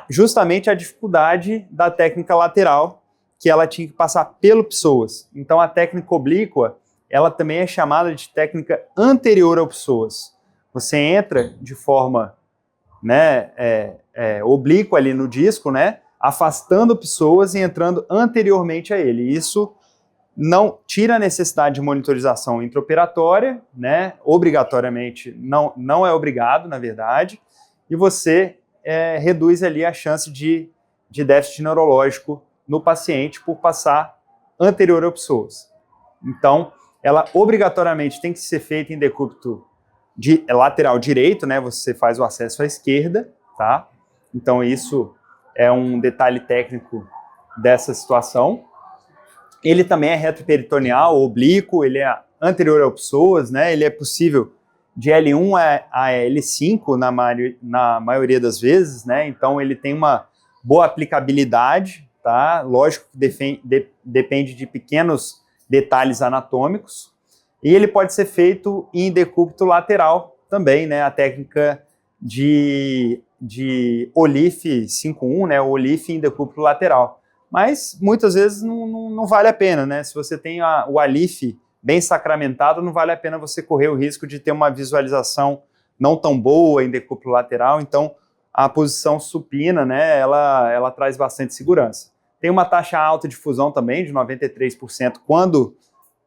justamente a dificuldade da técnica lateral, que ela tinha que passar pelo psoas. Então, a técnica oblíqua, ela também é chamada de técnica anterior ao psoas. Você entra de forma, né, oblíqua ali no disco, né, afastando psoas e entrando anteriormente a ele. Isso não tira a necessidade de monitorização intraoperatória, né, obrigatoriamente, não é obrigado, na verdade, e você reduz ali a chance de déficit neurológico no paciente por passar anterior ao psoas. Então, ela obrigatoriamente tem que ser feita em decúbito lateral direito, né? Você faz o acesso à esquerda, tá? Então, isso é um detalhe técnico dessa situação. Ele também é retroperitoneal, oblíquo, ele é anterior ao psoas, né? Ele é possível de L1 a L5 na maioria das vezes, né? Então, ele tem uma boa aplicabilidade, tá? Lógico que depende de pequenos detalhes anatômicos, e ele pode ser feito em decúbito lateral também, né? A técnica de de OLIF 5.1, né, o OLIF em decúbito lateral. Mas muitas vezes não vale a pena, né? Se você tem o ALIF bem sacramentado, não vale a pena você correr o risco de ter uma visualização não tão boa em decúbito lateral. Então, a posição supina, né, ela traz bastante segurança. Tem uma taxa alta de fusão também, de 93%, quando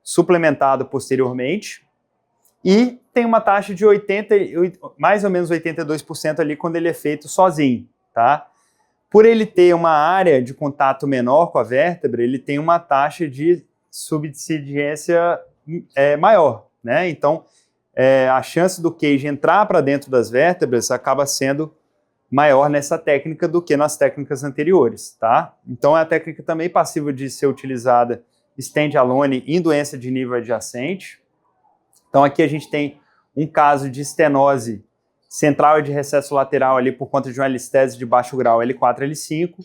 suplementado posteriormente. E tem uma taxa de mais ou menos 82% ali quando ele é feito sozinho, tá? Por ele ter uma área de contato menor com a vértebra, ele tem uma taxa de subsidência maior, né? Então, a chance do queijo entrar para dentro das vértebras acaba sendo maior nessa técnica do que nas técnicas anteriores, tá? Então, é a técnica também passível de ser utilizada stand-alone em doença de nível adjacente. Então, aqui a gente tem um caso de estenose central e de recesso lateral ali por conta de uma listese de baixo grau L4, L5,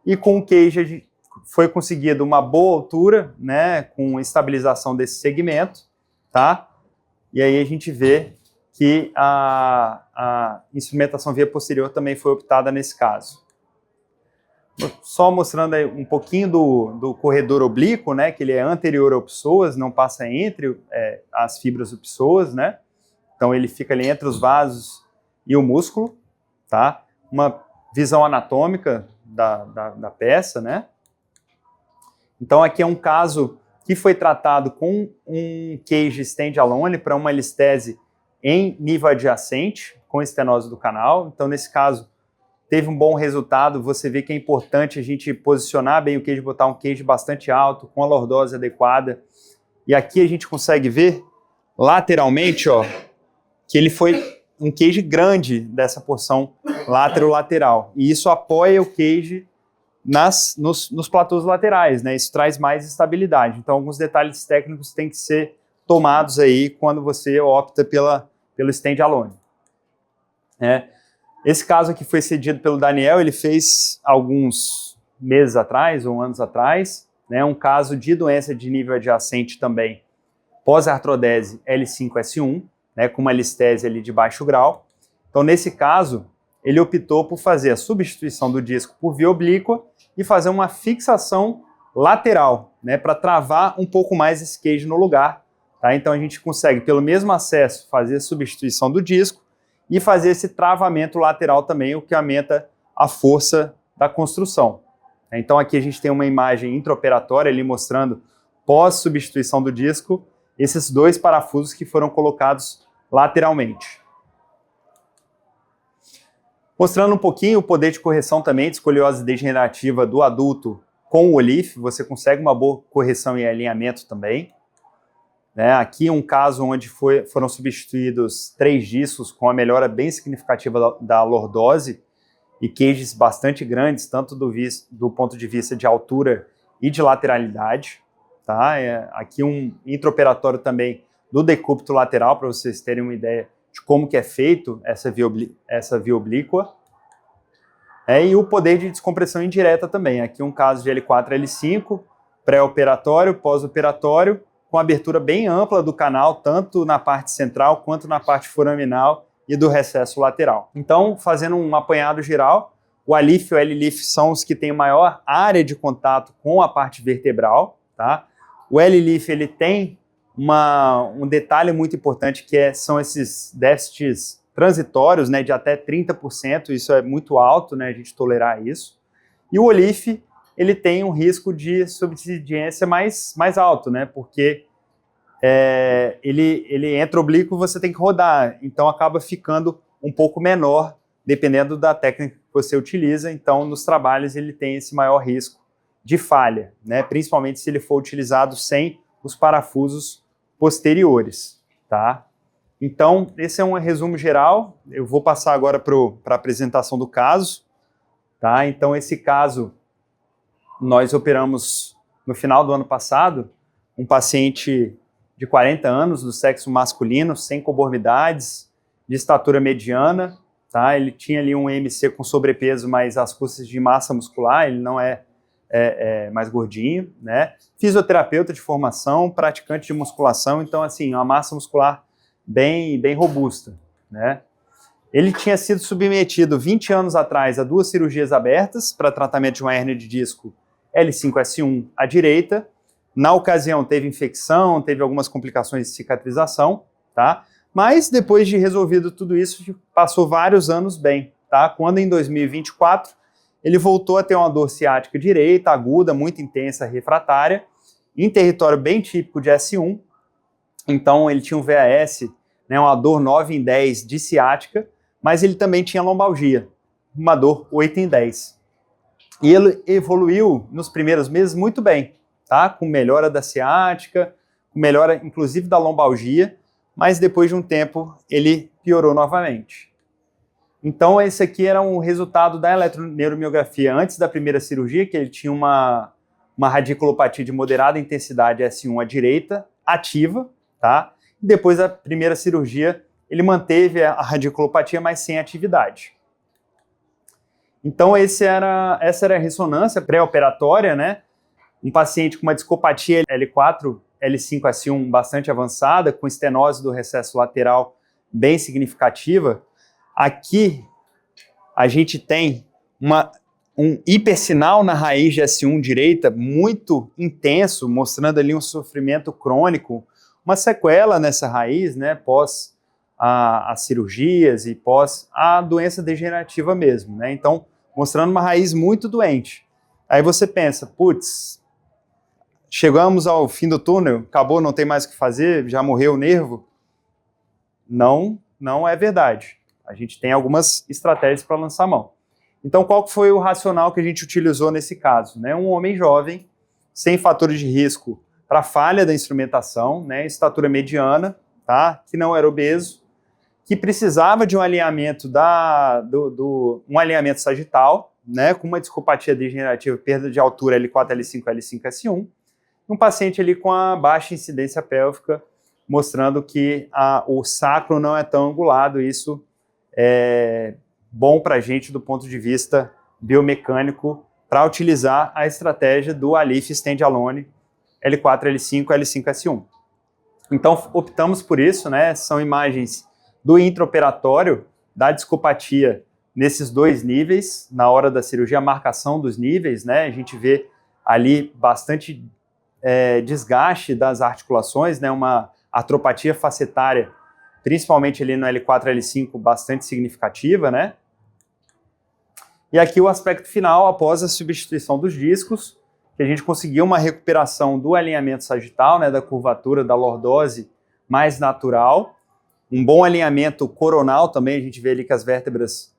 e com o queijo foi conseguido uma boa altura, né, com estabilização desse segmento, tá? E aí a gente vê que a instrumentação via posterior também foi optada nesse caso. Só mostrando aí um pouquinho do corredor oblíquo, né, que ele é anterior ao psoas, não passa entre as fibras do psoas, né? Então ele fica ali entre os vasos e o músculo, tá? Uma visão anatômica da peça, né? Então aqui é um caso que foi tratado com um cage stand-alone para uma listese em nível adjacente, com estenose do canal. Então nesse caso teve um bom resultado. Você vê que é importante a gente posicionar bem o cage, botar um cage bastante alto, com a lordose adequada. E aqui a gente consegue ver lateralmente, ó, que ele foi um cage grande dessa porção lateral. E isso apoia o cage nos platôs laterais, né? Isso traz mais estabilidade. Então, alguns detalhes técnicos têm que ser tomados aí quando você opta pelo stand-alone. Esse caso aqui foi cedido pelo Daniel, ele fez alguns meses atrás, ou anos atrás, né? Um caso de doença de nível adjacente também, pós-artrodese L5-S1, né, com uma listese ali de baixo grau. Então, nesse caso, ele optou por fazer a substituição do disco por via oblíqua e fazer uma fixação lateral, né, para travar um pouco mais esse queijo no lugar. Tá? Então, a gente consegue, pelo mesmo acesso, fazer a substituição do disco e fazer esse travamento lateral também, o que aumenta a força da construção. Então, aqui a gente tem uma imagem intraoperatória ali mostrando, pós-substituição do disco, esses dois parafusos que foram colocados lateralmente. Mostrando um pouquinho o poder de correção também de escoliose degenerativa do adulto com o OLIF, você consegue uma boa correção e alinhamento também. Aqui um caso onde foram substituídos 3 discos com a melhora bem significativa da lordose e cages bastante grandes, tanto do ponto de vista de altura e de lateralidade. Tá? Aqui um intraoperatório também do decúbito lateral, para vocês terem uma ideia de como que é feito essa via oblíqua. E o poder de descompressão indireta também. Aqui um caso de L4, L5, pré-operatório, pós-operatório, com abertura bem ampla do canal, tanto na parte central quanto na parte foraminal e do recesso lateral. Então, fazendo um apanhado geral, o ALIF e o L-LIF são os que têm maior área de contato com a parte vertebral, tá? O L-LIF, ele tem um detalhe muito importante que são esses déficits transitórios, né, de até 30%, isso é muito alto, né, a gente tolerar isso. E o OLIF, ele tem um risco de subsidência mais alto, né, porque ele entra oblíquo, você tem que rodar, então acaba ficando um pouco menor, dependendo da técnica que você utiliza. Então, nos trabalhos, ele tem esse maior risco de falha, né, principalmente se ele for utilizado sem os parafusos posteriores, tá? Então, esse é um resumo geral. Eu vou passar agora para a apresentação do caso, tá? Então, esse caso, nós operamos no final do ano passado, um paciente de 40 anos, do sexo masculino, sem comorbidades, de estatura mediana, tá? Ele tinha ali um MC com sobrepeso, mas às custas de massa muscular, ele não é mais gordinho, né? Fisioterapeuta de formação, praticante de musculação, então, assim, uma massa muscular bem robusta, né? Ele tinha sido submetido 20 anos atrás a 2 cirurgias abertas para tratamento de uma hérnia de disco L5-S1 à direita. Na ocasião teve infecção, teve algumas complicações de cicatrização, tá? Mas depois de resolvido tudo isso, passou vários anos bem, tá? Quando em 2024 ele voltou a ter uma dor ciática direita, aguda, muito intensa, refratária, em território bem típico de S1. Então ele tinha um VAS, né, uma dor 9 em 10 de ciática, mas ele também tinha lombalgia, uma dor 8 em 10. E ele evoluiu nos primeiros meses muito bem, tá? Com melhora da ciática, com melhora inclusive da lombalgia, mas depois de um tempo ele piorou novamente. Então esse aqui era um resultado da eletroneuromiografia antes da primeira cirurgia, que ele tinha uma radiculopatia de moderada intensidade S1 à direita, ativa, tá? E depois da primeira cirurgia ele manteve a radiculopatia, mas sem atividade. Então essa era a ressonância pré-operatória, né? Um paciente com uma discopatia L4, L5-S1 bastante avançada, com estenose do recesso lateral bem significativa. Aqui a gente tem um hipersinal na raiz de S1 direita muito intenso, mostrando ali um sofrimento crônico, uma sequela nessa raiz, né? Pós as cirurgias e pós a doença degenerativa mesmo, né? Então, mostrando uma raiz muito doente. Aí você pensa, putz, chegamos ao fim do túnel, acabou, não tem mais o que fazer, já morreu o nervo? Não, não é verdade. A gente tem algumas estratégias para lançar a mão. Então, qual foi o racional que a gente utilizou nesse caso? Né? Um homem jovem, sem fatores de risco para falha da instrumentação, né? Estatura mediana, tá? Que não era obeso, que precisava de um alinhamento um alinhamento sagital, né, com uma discopatia degenerativa, perda de altura L4, L5, L5-S1, um paciente ali com a baixa incidência pélvica, mostrando que o sacro não é tão angulado. Isso é bom para a gente do ponto de vista biomecânico para utilizar a estratégia do ALIF Standalone L4, L5, L5-S1. Então optamos por isso, né, são imagens do intraoperatório, da discopatia nesses 2 níveis, na hora da cirurgia, a marcação dos níveis, né? A gente vê ali bastante desgaste das articulações, né? Uma artropatia facetária, principalmente ali no L4, L5, bastante significativa, né? E aqui o aspecto final, após a substituição dos discos, que a gente conseguiu uma recuperação do alinhamento sagital, né? Da curvatura, da lordose mais natural, um bom alinhamento coronal também, a gente vê ali que as vértebras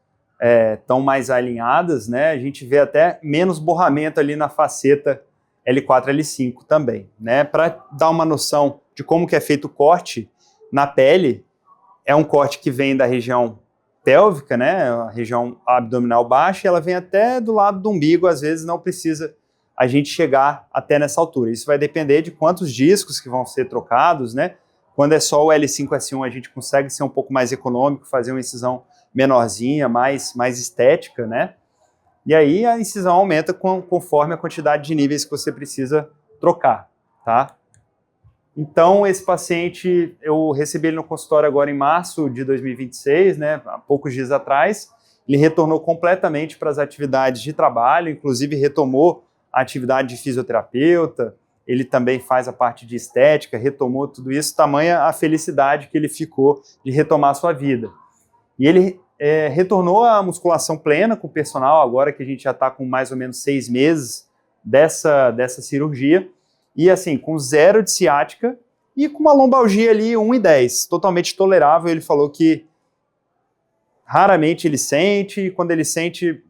estão mais alinhadas, né? A gente vê até menos borramento ali na faceta L4, L5 também, né? Para dar uma noção de como que é feito o corte na pele, é um corte que vem da região pélvica, né? A região abdominal baixa, e ela vem até do lado do umbigo, às vezes não precisa a gente chegar até nessa altura. Isso vai depender de quantos discos que vão ser trocados, né? Quando é só o L5-S1, a gente consegue ser um pouco mais econômico, fazer uma incisão menorzinha, mais estética, né? E aí a incisão aumenta conforme a quantidade de níveis que você precisa trocar, tá? Então, esse paciente, eu recebi ele no consultório agora em março de 2026, né? Há poucos dias atrás. Ele retornou completamente para as atividades de trabalho, inclusive retomou a atividade de fisioterapeuta. Ele também faz a parte de estética, retomou tudo isso, tamanha a felicidade que ele ficou de retomar a sua vida. E ele retornou à musculação plena com o personal, agora que a gente já está com mais ou menos 6 meses dessa cirurgia, e assim, com 0 de ciática e com uma lombalgia ali 1 em 10, totalmente tolerável. Ele falou que raramente ele sente, e quando ele sente,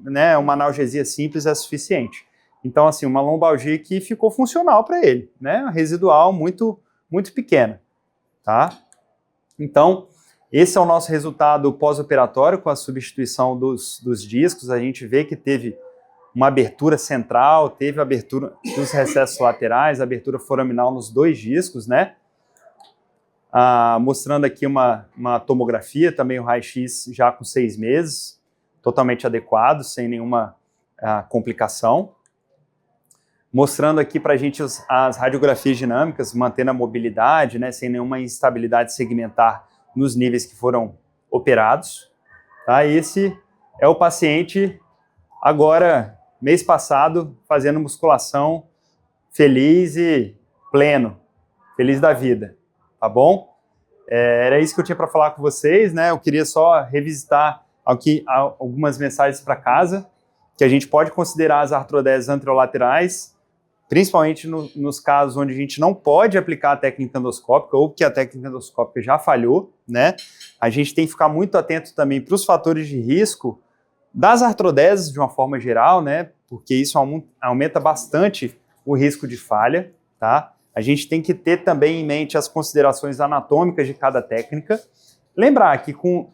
né, uma analgesia simples é suficiente. Então, assim, uma lombalgia que ficou funcional para ele, né? Residual muito, muito pequena, tá? Então, esse é o nosso resultado pós-operatório com a substituição dos discos. A gente vê que teve uma abertura central, teve abertura dos recessos laterais, abertura foraminal nos 2 discos, né? Mostrando aqui uma tomografia, também o raio-x já com 6 meses, totalmente adequado, sem nenhuma complicação. Mostrando aqui para a gente as radiografias dinâmicas, mantendo a mobilidade, né, sem nenhuma instabilidade segmentar nos níveis que foram operados. Tá? Esse é o paciente agora, mês passado, fazendo musculação, feliz e pleno, feliz da vida, tá bom? Era isso que eu tinha para falar com vocês, né? Eu queria só revisitar aqui algumas mensagens para casa, que a gente pode considerar as artrodeses anterolaterais, principalmente nos casos onde a gente não pode aplicar a técnica endoscópica ou que a técnica endoscópica já falhou, né? A gente tem que ficar muito atento também para os fatores de risco das artrodeses de uma forma geral, né? Porque isso aumenta bastante o risco de falha, tá? A gente tem que ter também em mente as considerações anatômicas de cada técnica. Lembrar que com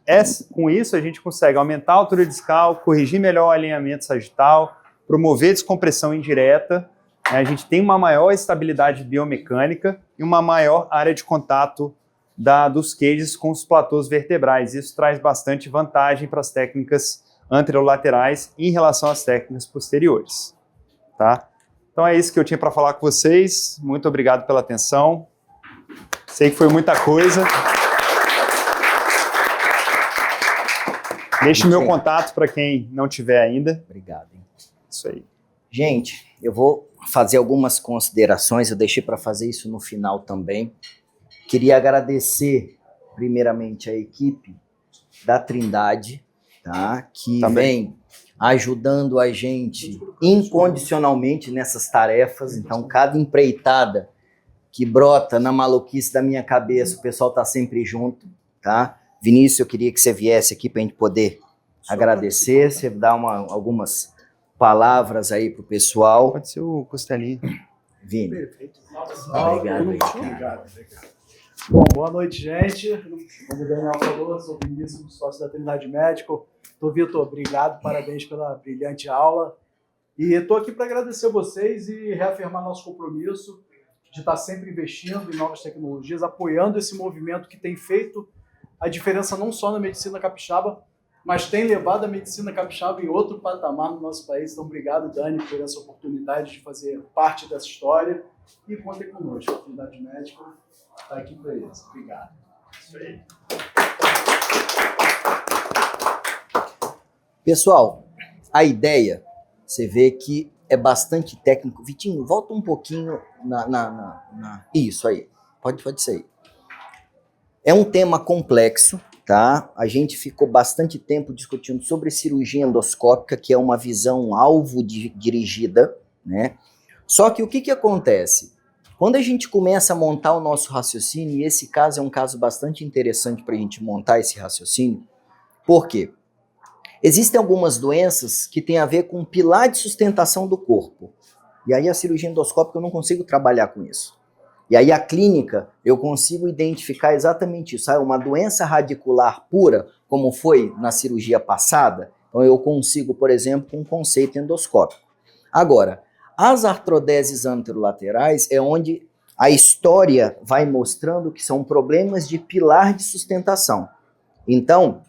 isso a gente consegue aumentar a altura discal, corrigir melhor o alinhamento sagital, promover descompressão indireta, né? A gente tem uma maior estabilidade biomecânica e uma maior área de contato dos queijos com os platôs vertebrais. Isso traz bastante vantagem para as técnicas anterolaterais em relação às técnicas posteriores, tá? Então é isso que eu tinha para falar com vocês. Muito obrigado pela atenção. Sei que foi muita coisa. Deixe meu contato para quem não tiver ainda. Obrigado. Hein? Isso aí. Gente, eu vou fazer algumas considerações. Eu deixei para fazer isso no final também. Queria agradecer, primeiramente, a equipe da Trindade, tá? Que vem ajudando a gente incondicionalmente nessas tarefas. Então, cada empreitada que brota na maluquice da minha cabeça, o pessoal tá sempre junto, tá? Vinícius, eu queria que você viesse aqui para a gente poder agradecer, você dá algumas palavras aí pro pessoal. Pode ser o Costelinho. Vini. Perfeito. Obrigado. Obrigado. Bom, boa noite, gente. Como o Daniel falou, sou o Vinícius, sócio da Trindade Medical. Vitor, obrigado, parabéns pela brilhante aula. E estou aqui para agradecer vocês e reafirmar nosso compromisso de estar sempre investindo em novas tecnologias, apoiando esse movimento que tem feito a diferença não só na medicina capixaba, mas tem levado a medicina capixaba em outro patamar no nosso país. Então, obrigado, Dani, por essa oportunidade de fazer parte dessa história. E contem conosco, a Trindade Medical está aqui para isso. Obrigado. Isso aí. Pessoal, a ideia, você vê que é bastante técnico. Vitinho, volta um pouquinho Isso aí, pode ser aí. É um tema complexo, tá? A gente ficou bastante tempo discutindo sobre cirurgia endoscópica, que é uma visão alvo dirigida, né? Só que o que acontece? Quando a gente começa a montar o nosso raciocínio, e esse caso é um caso bastante interessante para a gente montar esse raciocínio, por quê? Existem algumas doenças que têm a ver com o pilar de sustentação do corpo. E aí a cirurgia endoscópica eu não consigo trabalhar com isso. E aí a clínica eu consigo identificar exatamente isso. Ah, uma doença radicular pura, como foi na cirurgia passada, então eu consigo, por exemplo, com um conceito endoscópico. Agora, as artrodeses anterolaterais é onde a história vai mostrando que são problemas de pilar de sustentação. Então,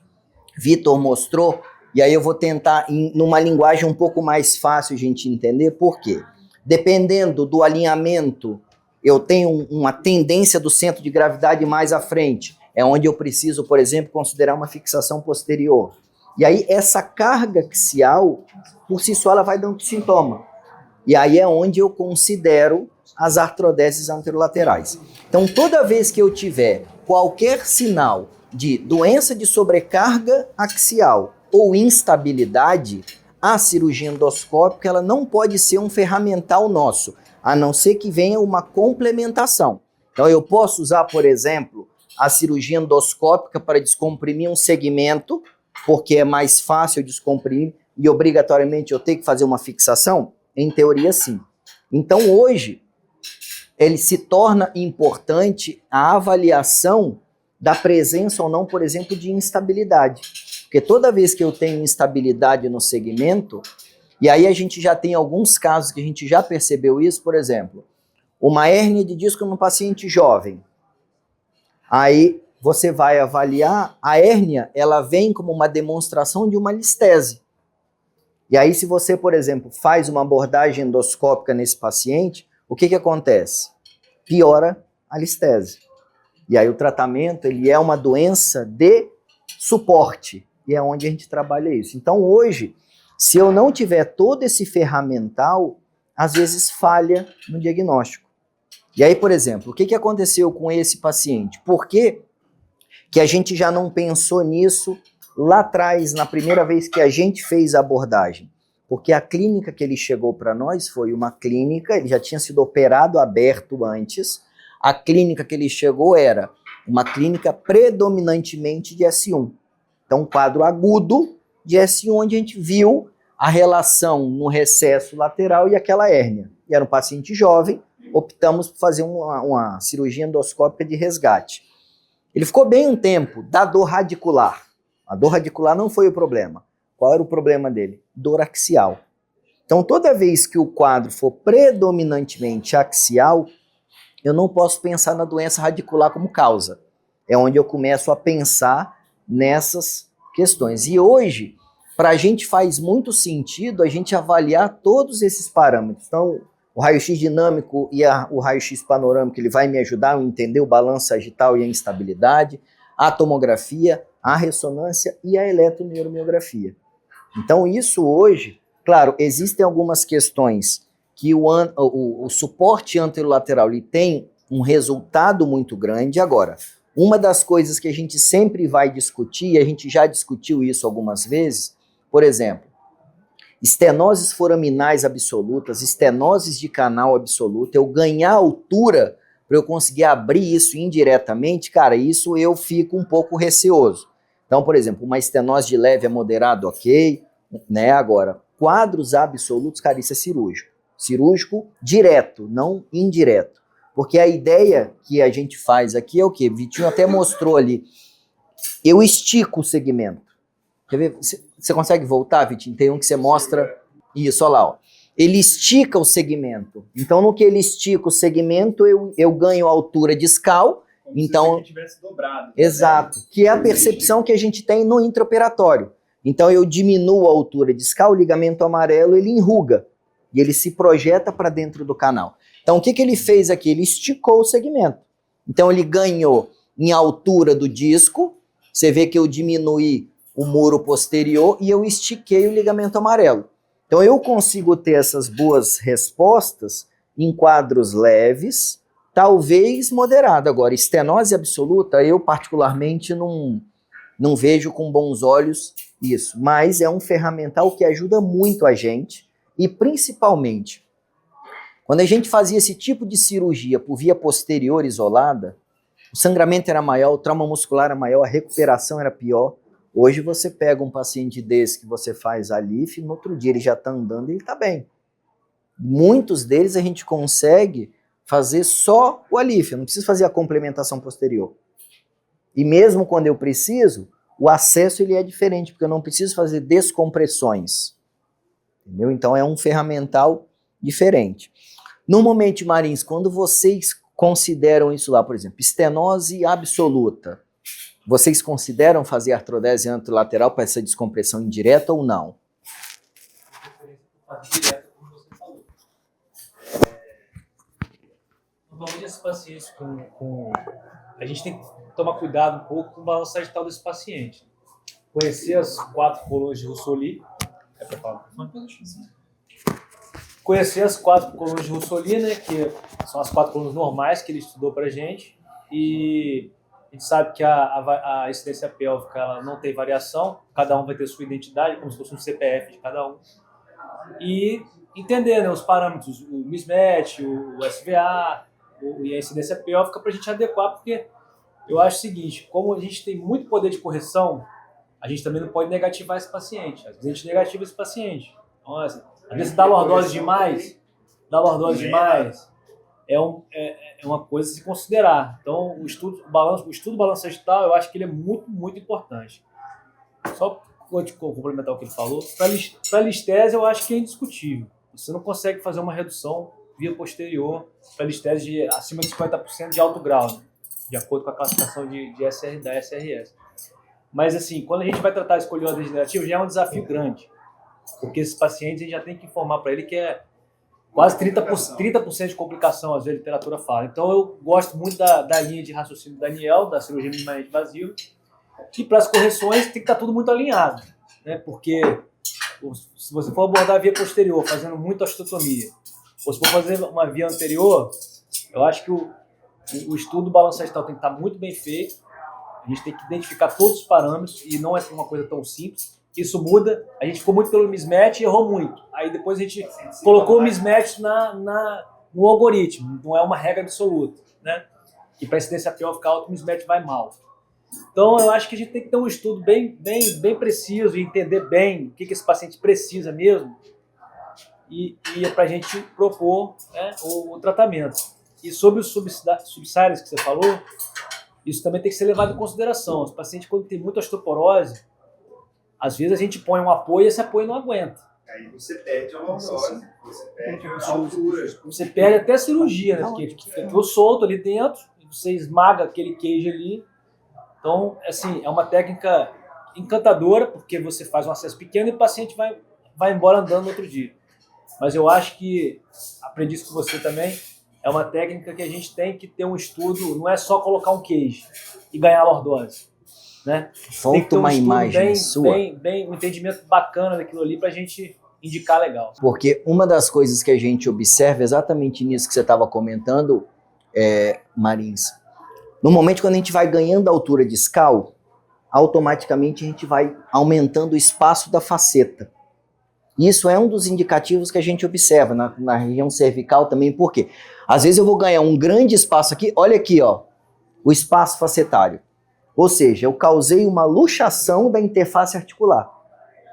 Vitor mostrou. E aí eu vou tentar, numa linguagem um pouco mais fácil a gente entender, por quê? Dependendo do alinhamento, eu tenho uma tendência do centro de gravidade mais à frente, é onde eu preciso, por exemplo, considerar uma fixação posterior. E aí essa carga axial, por si só, ela vai dando sintoma. E aí é onde eu considero as artrodeses anterolaterais. Então, toda vez que eu tiver qualquer sinal de doença de sobrecarga axial, ou instabilidade, a cirurgia endoscópica ela não pode ser um ferramental nosso, a não ser que venha uma complementação. Então eu posso usar, por exemplo, a cirurgia endoscópica para descomprimir um segmento, porque é mais fácil descomprimir e obrigatoriamente eu tenho que fazer uma fixação? Em teoria, sim. Então hoje, ele se torna importante a avaliação da presença ou não, por exemplo, de instabilidade. Porque toda vez que eu tenho instabilidade no segmento, e aí a gente já tem alguns casos que a gente já percebeu isso, por exemplo, uma hérnia de disco num paciente jovem. Aí você vai avaliar, a hérnia, ela vem como uma demonstração de uma listese. E aí se você, por exemplo, faz uma abordagem endoscópica nesse paciente, o que acontece? Piora a listese. E aí o tratamento, ele é uma doença de suporte, e é onde a gente trabalha isso. Então, hoje, se eu não tiver todo esse ferramental, às vezes falha no diagnóstico. E aí, por exemplo, o que aconteceu com esse paciente? Por que a gente já não pensou nisso lá atrás, na primeira vez que a gente fez a abordagem? Porque a clínica que ele chegou para nós foi uma clínica, ele já tinha sido operado aberto antes, a clínica que ele chegou era uma clínica predominantemente de S1. Então, um quadro agudo de S1, onde a gente viu a relação no recesso lateral e aquela hérnia. E era um paciente jovem, optamos por fazer uma cirurgia endoscópica de resgate. Ele ficou bem um tempo da dor radicular. A dor radicular não foi o problema. Qual era o problema dele? Dor axial. Então, toda vez que o quadro for predominantemente axial, eu não posso pensar na doença radicular como causa. É onde eu começo a pensar nessas questões. E hoje, para a gente faz muito sentido a gente avaliar todos esses parâmetros. Então, o raio-x dinâmico e o raio-x panorâmico, ele vai me ajudar a entender o balanço sagital e a instabilidade, a tomografia, a ressonância e a eletroneuromiografia. Então, isso hoje, claro, existem algumas questões que o suporte anterolateral ele tem um resultado muito grande. Agora, uma das coisas que a gente sempre vai discutir, e a gente já discutiu isso algumas vezes, por exemplo, estenoses foraminais absolutas, estenoses de canal absoluta, eu ganhar altura para eu conseguir abrir isso indiretamente, cara, isso eu fico um pouco receoso. Então, por exemplo, uma estenose de leve a moderado, ok, né? Agora, quadros absolutos, cara, isso é cirúrgico. Cirúrgico direto, não indireto. Porque a ideia que a gente faz aqui é o quê? Vitinho até mostrou ali. Eu estico o segmento. Quer ver? Você consegue voltar, Vitinho? Tem um que você mostra. Isso, olha lá. Ó. Ele estica o segmento. Então, no que ele estica o segmento, eu ganho altura discal. Como então, se tivesse dobrado. Exato. Que é a percepção que a gente tem no intraoperatório. Então, eu diminuo a altura discal, o ligamento amarelo, ele enruga. E ele se projeta para dentro do canal. Então, o que ele fez aqui? Ele esticou o segmento. Então, ele ganhou em altura do disco. Você vê que eu diminuí o muro posterior e eu estiquei o ligamento amarelo. Então, eu consigo ter essas boas respostas em quadros leves, talvez moderado. Agora, estenose absoluta, eu particularmente não vejo com bons olhos isso. Mas é um ferramental que ajuda muito a gente e, principalmente, quando a gente fazia esse tipo de cirurgia por via posterior isolada, o sangramento era maior, o trauma muscular era maior, a recuperação era pior. Hoje você pega um paciente desse que você faz a LIF, no outro dia ele já está andando e ele está bem. Muitos deles a gente consegue fazer só o ALIF, eu não preciso fazer a complementação posterior. E mesmo quando eu preciso, o acesso ele é diferente, porque eu não preciso fazer descompressões. Entendeu? Então é um ferramental diferente. Normalmente, Marins, quando vocês consideram isso lá, por exemplo, estenose absoluta, vocês consideram fazer artrodese anterolateral para essa descompressão indireta ou não? Direta, como você falou. Normalmente esses pacientes a gente tem que tomar cuidado um pouco com o balanço sagital desse paciente. Conhecer as 4 colunas de Russoli. É para falar? Conhecer as 4 colunas de Russoli, né, que são as 4 colunas normais que ele estudou para a gente. E a gente sabe que a incidência pélvica ela não tem variação, cada um vai ter sua identidade, como se fosse um CPF de cada um. E entender, né, os parâmetros, o mismatch, o SVA e a incidência pélvica para a gente adequar, porque eu acho o seguinte, como a gente tem muito poder de correção, a gente também não pode negativar esse paciente. Às vezes a gente negativa esse paciente. Então, assim, às vezes dá lordose demais, é uma coisa a se considerar. Então, o estudo balanço sagital, eu acho que ele é muito, muito importante. Só para complementar o que ele falou, para listese eu acho que é indiscutível. Você não consegue fazer uma redução via posterior para listese de acima de 50% de alto grau, né? De acordo com a classificação da SRS. Mas assim, quando a gente vai tratar a escoliose degenerativa, já é um desafio grande. Porque esses pacientes a gente já tem que informar para ele que é quase 30% de complicação, às vezes a literatura fala. Então eu gosto muito da linha de raciocínio do Daniel, da cirurgia minimamente invasiva. E para as correções tem que estar tudo muito alinhado, né? Porque se você for abordar a via posterior fazendo muita osteotomia, ou se for fazer uma via anterior, eu acho que o estudo do balanço sagital tem que estar muito bem feito. A gente tem que identificar todos os parâmetros e não é uma coisa tão simples. Isso muda. A gente ficou muito pelo mismatch e errou muito. Aí depois a gente colocou o mismatch no algoritmo. Não é uma regra absoluta, né? E para incidência pélvica alta, o mismatch vai mal. Então eu acho que a gente tem que ter um estudo bem preciso e entender bem o que esse paciente precisa mesmo e é para a gente propor, né, o tratamento. E sobre os subsilence que você falou, isso também tem que ser levado em consideração. Os pacientes, quando tem muita osteoporose, às vezes a gente põe um apoio e esse apoio não aguenta. Aí você perde a lordose, você perde a altura. Você perde até a cirurgia, né? Porque ficou solto ali dentro, você esmaga aquele queijo ali. Então, assim, é uma técnica encantadora, porque você faz um acesso pequeno e o paciente vai embora andando no outro dia. Mas eu acho que, aprendi isso com você também, é uma técnica que a gente tem que ter um estudo, não é só colocar um queijo e ganhar lordose, né? Falta uma imagem sua. Um entendimento bacana daquilo ali para a gente indicar legal. Porque uma das coisas que a gente observa exatamente nisso que você estava comentando, Marins, no momento quando a gente vai ganhando a altura discal, automaticamente a gente vai aumentando o espaço da faceta. Isso é um dos indicativos que a gente observa na região cervical também, por quê? Às vezes eu vou ganhar um grande espaço aqui, olha aqui, ó, o espaço facetário. Ou seja, eu causei uma luxação da interface articular.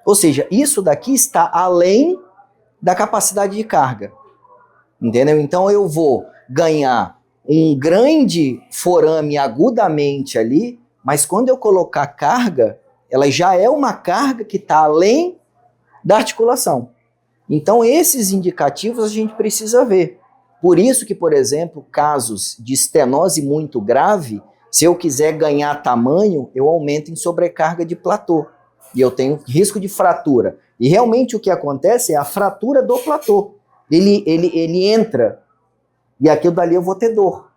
Ou seja, isso daqui está além da capacidade de carga. Entendeu? Então eu vou ganhar um grande forame agudamente ali, mas quando eu colocar carga, ela já é uma carga que está além da articulação. Então esses indicativos a gente precisa ver. Por isso que, por exemplo, casos de estenose muito grave, se eu quiser ganhar tamanho, eu aumento em sobrecarga de platô. E eu tenho risco de fratura. E realmente o que acontece é a fratura do platô. Ele entra e aquilo dali eu vou ter dor.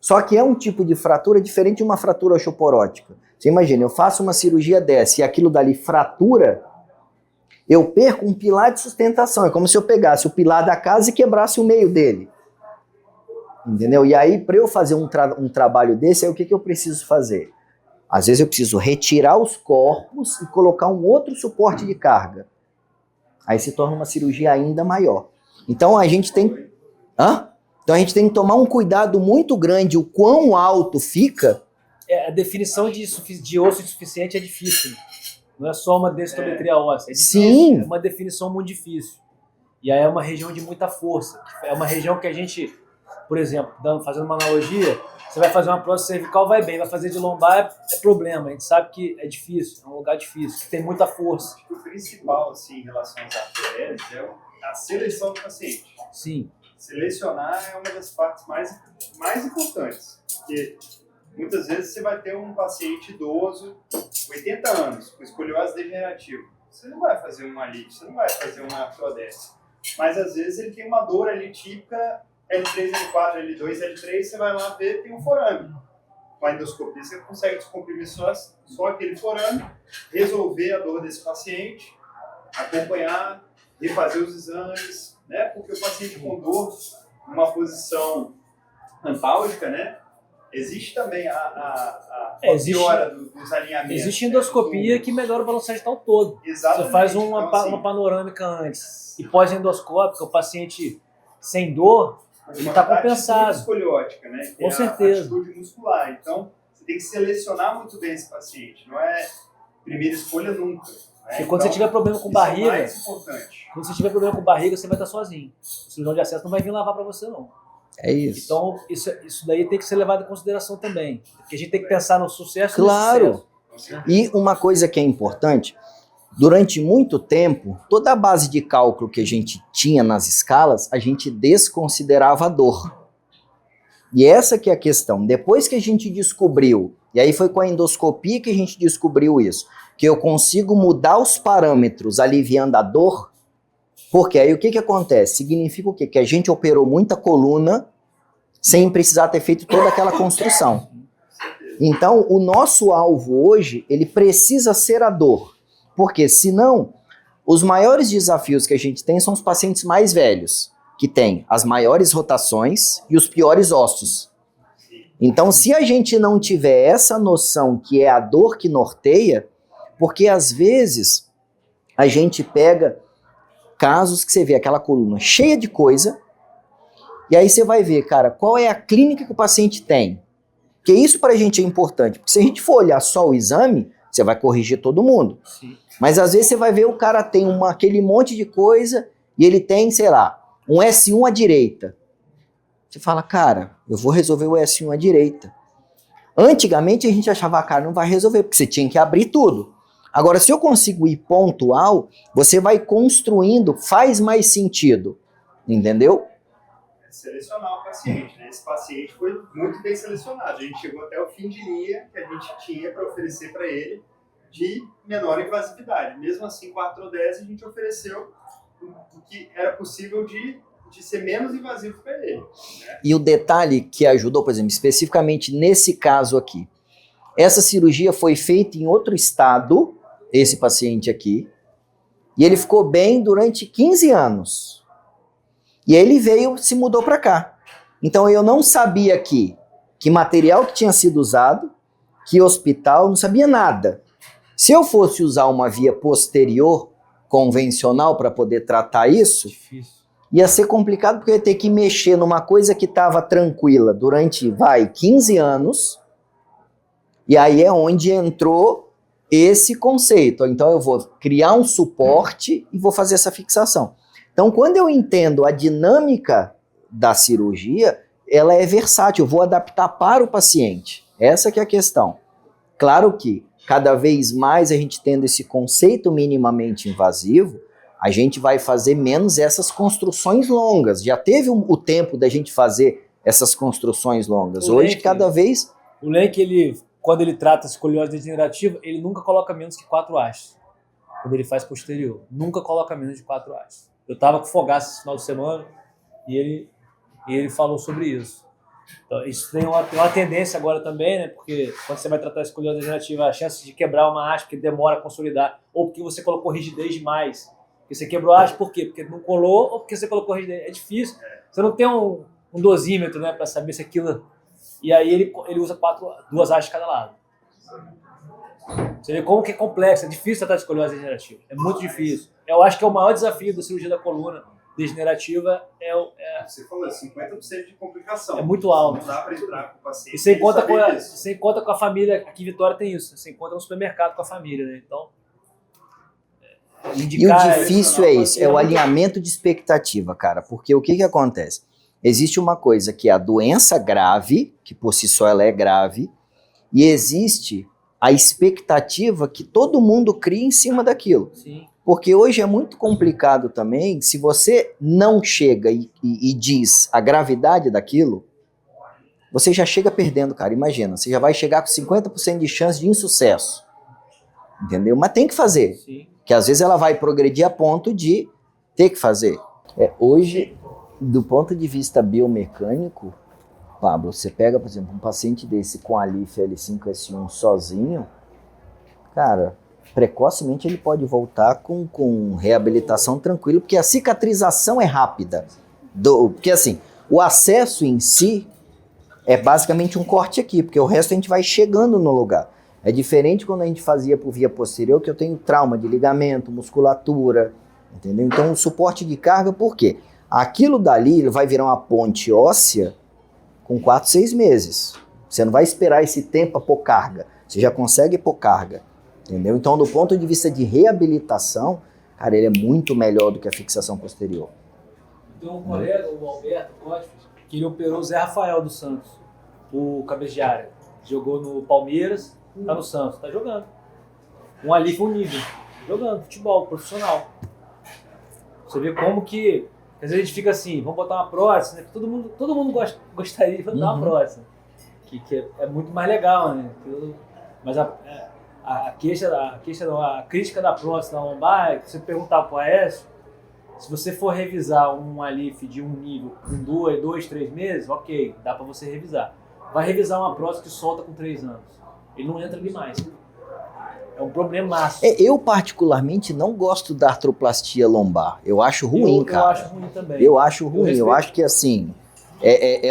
Só que é um tipo de fratura diferente de uma fratura osteoporótica. Você imagina, eu faço uma cirurgia dessa e aquilo dali fratura, eu perco um pilar de sustentação. É como se eu pegasse o pilar da casa e quebrasse o meio dele. Entendeu? E aí, para eu fazer um trabalho desse, aí o que eu preciso fazer? Às vezes eu preciso retirar os corpos e colocar um outro suporte de carga. Aí se torna uma cirurgia ainda maior. Então a gente tem... Então a gente tem que tomar um cuidado muito grande o quão alto fica. A definição de osso insuficiente é difícil. Não é só uma densitometria óssea. É difícil. Sim. É uma definição muito difícil. E aí é uma região de muita força. É uma região que a gente, por exemplo, fazendo uma analogia, você vai fazer uma prótese cervical, vai bem. Vai fazer de lombar, é problema. A gente sabe que é difícil, é um lugar difícil, tem muita força. O principal, assim, em relação às artérias é a seleção do paciente. Sim. Selecionar é uma das partes mais importantes, porque muitas vezes você vai ter um paciente idoso, 80 anos, com escoliose degenerativa. Você não vai fazer uma lite, você não vai fazer uma artrodese. Mas às vezes ele tem uma dor ali típica, L3, L4, L2, L3, você vai lá ver, tem um forame. Com a endoscopia você consegue descomprimir só aquele forame, resolver a dor desse paciente, acompanhar, refazer os exames, né? Porque o paciente com dor, numa posição antálgica, né? Existe também a piora dos alinhamentos. Existe endoscopia que melhora o balanço sagital todo. Exatamente. Você faz uma panorâmica antes e pós-endoscópica, o paciente sem dor, ele está compensado. Escoliótica, né? Com certeza. A atitude muscular. Então, você tem que selecionar muito bem esse paciente. Não é primeira escolha nunca. E quando você tiver problema com barriga, é mais importante. Quando você tiver problema com barriga, você vai estar sozinho. O cirurgião de acesso não vai vir lavar para você, não. É isso. Então, isso daí tem que ser levado em consideração também. Porque a gente tem que pensar no sucesso Claro. e no sucesso. E uma coisa que é importante, durante muito tempo, toda a base de cálculo que a gente tinha nas escalas, a gente desconsiderava a dor. E essa que é a questão. Depois que a gente descobriu, e aí foi com a endoscopia que a gente descobriu isso, que eu consigo mudar os parâmetros aliviando a dor, porque aí o que acontece? Significa o quê? Que a gente operou muita coluna sem precisar ter feito toda aquela construção. Então, o nosso alvo hoje, ele precisa ser a dor. Porque, senão, os maiores desafios que a gente tem são os pacientes mais velhos, que têm as maiores rotações e os piores ossos. Então, se a gente não tiver essa noção que é a dor que norteia, porque às vezes a gente pega casos que você vê aquela coluna cheia de coisa, e aí você vai ver, cara, qual é a clínica que o paciente tem. Porque isso pra gente é importante, porque se a gente for olhar só o exame, você vai corrigir todo mundo. Sim. Mas às vezes você vai ver o cara tem aquele monte de coisa e ele tem, sei lá, um S1 à direita. Você fala, cara, eu vou resolver o S1 à direita. Antigamente a gente achava, cara, não vai resolver, porque você tinha que abrir tudo. Agora, se eu consigo ir pontual, você vai construindo, faz mais sentido. Entendeu? Selecionar o paciente, né? Esse paciente foi muito bem selecionado. A gente chegou até o fim de linha que a gente tinha para oferecer para ele de menor invasividade. Mesmo assim, com a artrodese, a gente ofereceu o que era possível de ser menos invasivo para ele. Né? E o detalhe que ajudou, por exemplo, especificamente nesse caso aqui, essa cirurgia foi feita em outro estado, esse paciente aqui, e ele ficou bem durante 15 anos. E aí ele veio, se mudou para cá. Então eu não sabia que material que tinha sido usado, que hospital, não sabia nada. Se eu fosse usar uma via posterior convencional para poder tratar isso, Difícil. ia ser complicado porque eu ia ter que mexer numa coisa que estava tranquila durante, 15 anos, e aí é onde entrou esse conceito. Então eu vou criar um suporte e vou fazer essa fixação. Então quando eu entendo a dinâmica da cirurgia, ela é versátil, eu vou adaptar para o paciente. Essa que é a questão. Claro que cada vez mais a gente tendo esse conceito minimamente invasivo, a gente vai fazer menos essas construções longas. Já teve o tempo da gente fazer essas construções longas. Hoje, cada vez... O Lenk, quando ele trata a escoliose degenerativa, ele nunca coloca menos que 4 hastes. Quando ele faz posterior. Nunca coloca menos de 4 hastes. Eu estava com o Fogaça esse final de semana e ele falou sobre isso. Então, isso tem uma tendência agora também, né? Porque quando você vai tratar a escoliose degenerativa, a chance de quebrar uma haste porque demora a consolidar, ou porque você colocou rigidez demais. Porque você quebrou a haste, por quê? Porque não colou ou porque você colocou rigidez. É difícil. Você não tem um dosímetro, né, para saber se aquilo... E aí ele usa 2 hastes de cada lado. Você vê como que é complexo, é difícil tratar de escoliose degenerativa. É muito difícil. Eu acho que é o maior desafio da cirurgia da coluna degenerativa Você falou, 50% de complicação. É muito alto. Não dá para entrar com o paciente. E sem conta com a família, aqui em Vitória tem isso, sem conta no supermercado com a família, né? Então, e o difícil é isso, é o alinhamento de expectativa, cara, porque o que acontece? Existe uma coisa que é a doença grave, que por si só ela é grave, e existe a expectativa que todo mundo cria em cima daquilo. Sim. Porque hoje é muito complicado também, se você não chega e diz a gravidade daquilo, você já chega perdendo, cara. Imagina, você já vai chegar com 50% de chance de insucesso. Entendeu? Mas tem que fazer. Sim. Que às vezes ela vai progredir a ponto de ter que fazer. Hoje, do ponto de vista biomecânico, Pablo, você pega, por exemplo, um paciente desse com a LIF L5-S1 sozinho, cara... precocemente ele pode voltar com reabilitação tranquilo, porque a cicatrização é rápida. Porque assim, o acesso em si é basicamente um corte aqui, porque o resto a gente vai chegando no lugar. É diferente quando a gente fazia por via posterior, que eu tenho trauma de ligamento, musculatura, entendeu? Então o suporte de carga, por quê? Aquilo dali ele vai virar uma ponte óssea com 4, 6 meses. Você não vai esperar esse tempo para pôr carga, você já consegue pôr carga. Entendeu? Então, do ponto de vista de reabilitação, cara, ele é muito melhor do que a fixação posterior. Tem um colega, o Alberto Costa, que ele operou o Zé Rafael do Santos, o cabeça de área. Jogou no Palmeiras, tá no Santos, tá jogando. Um ali com um nível, jogando futebol profissional. Você vê como que, às vezes a gente fica assim, vamos botar uma prótese, né? Todo mundo gostaria de botar uma prótese, que é muito mais legal, né? Mas a crítica da prótese da lombar é que você perguntar para o Aécio, se você for revisar um ALIF de um nível com 2, 3 meses, ok, dá para você revisar. vai revisar uma prótese que solta com 3 anos. Ele não entra ali mais. É um problemaço. Eu, particularmente, não gosto da artroplastia lombar. Eu acho ruim, cara. Eu acho ruim também. Eu acho ruim. respeito. Eu acho que, assim,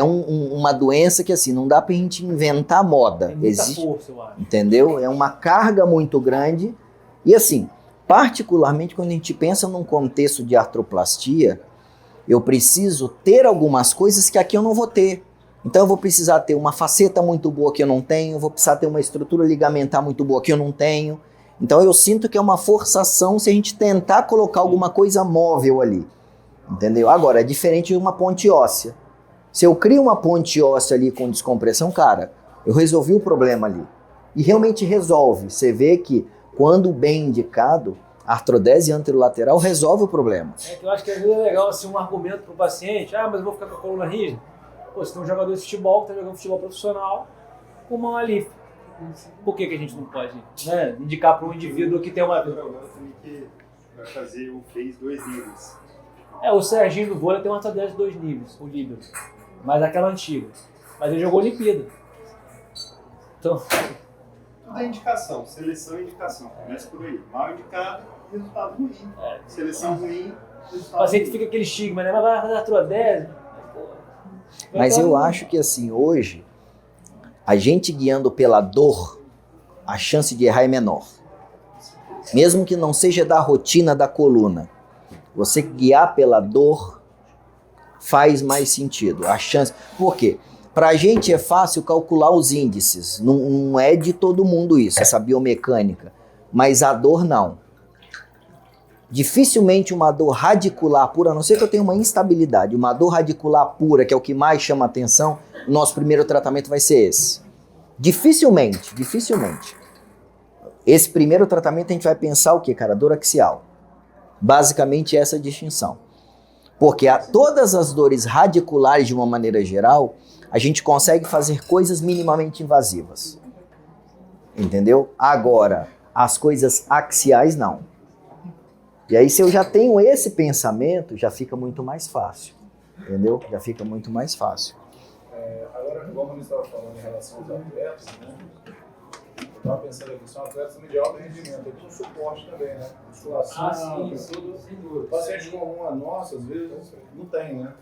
uma doença que, assim, não dá pra gente inventar moda. Tem muita força, eu acho. Entendeu? É uma carga muito grande. E, assim, particularmente quando a gente pensa num contexto de artroplastia, eu preciso ter algumas coisas que aqui eu não vou ter. Então eu vou precisar ter uma faceta muito boa que eu não tenho, eu vou precisar ter uma estrutura ligamentar muito boa que eu não tenho. Então eu sinto que é uma forçação se a gente tentar colocar alguma coisa móvel ali. Entendeu? Agora, é diferente de uma ponte óssea. Se eu crio uma ponte óssea ali com descompressão, cara, eu resolvi o problema ali. E realmente resolve. Você vê que quando bem indicado, a artrodese anterolateral resolve o problema. É que eu acho que às vezes é legal assim, um argumento para o paciente, mas eu vou ficar com a coluna rígida. Pô, você tem um jogador de futebol que está jogando futebol profissional com mão ali. Por que a gente não pode, né, indicar para um indivíduo que tem uma... que vai fazer fez 2 níveis. O Serginho do vôlei tem uma artrodese de 2 níveis, o líbero. Mas aquela antiga. Mas ele jogou Olimpíada. Então... Tudo é indicação, seleção e indicação. Começa por aí. Mal indicado, resultado ruim. Seleção ruim, O resultado paciente ruim. fica aquele estigma, né? Mas vai fazer artrodese. Mas eu acho que assim, hoje, a gente guiando pela dor, a chance de errar é menor. Mesmo que não seja da rotina da coluna, você guiar pela dor faz mais sentido. A chance... Por quê? Pra gente é fácil calcular os índices. Não é de todo mundo isso, essa biomecânica. Mas a dor não. Dificilmente uma dor radicular pura, a não ser que eu tenha uma instabilidade, uma dor radicular pura, que é o que mais chama atenção, o nosso primeiro tratamento vai ser esse. Dificilmente. Esse primeiro tratamento a gente vai pensar o quê, cara? Dor axial. Basicamente essa é a distinção. Porque todas as dores radiculares, de uma maneira geral, a gente consegue fazer coisas minimamente invasivas. Entendeu? Agora, as coisas axiais não. E aí, se eu já tenho esse pensamento, já fica muito mais fácil. Entendeu? Já fica muito mais fácil. Agora, como você estava falando em relação aos atletas, né? Eu estava pensando aqui, são atletas também de alto rendimento, eles com suporte também, né? Musculação, tudo. Paciente comum a nossa, às vezes, não tem, né?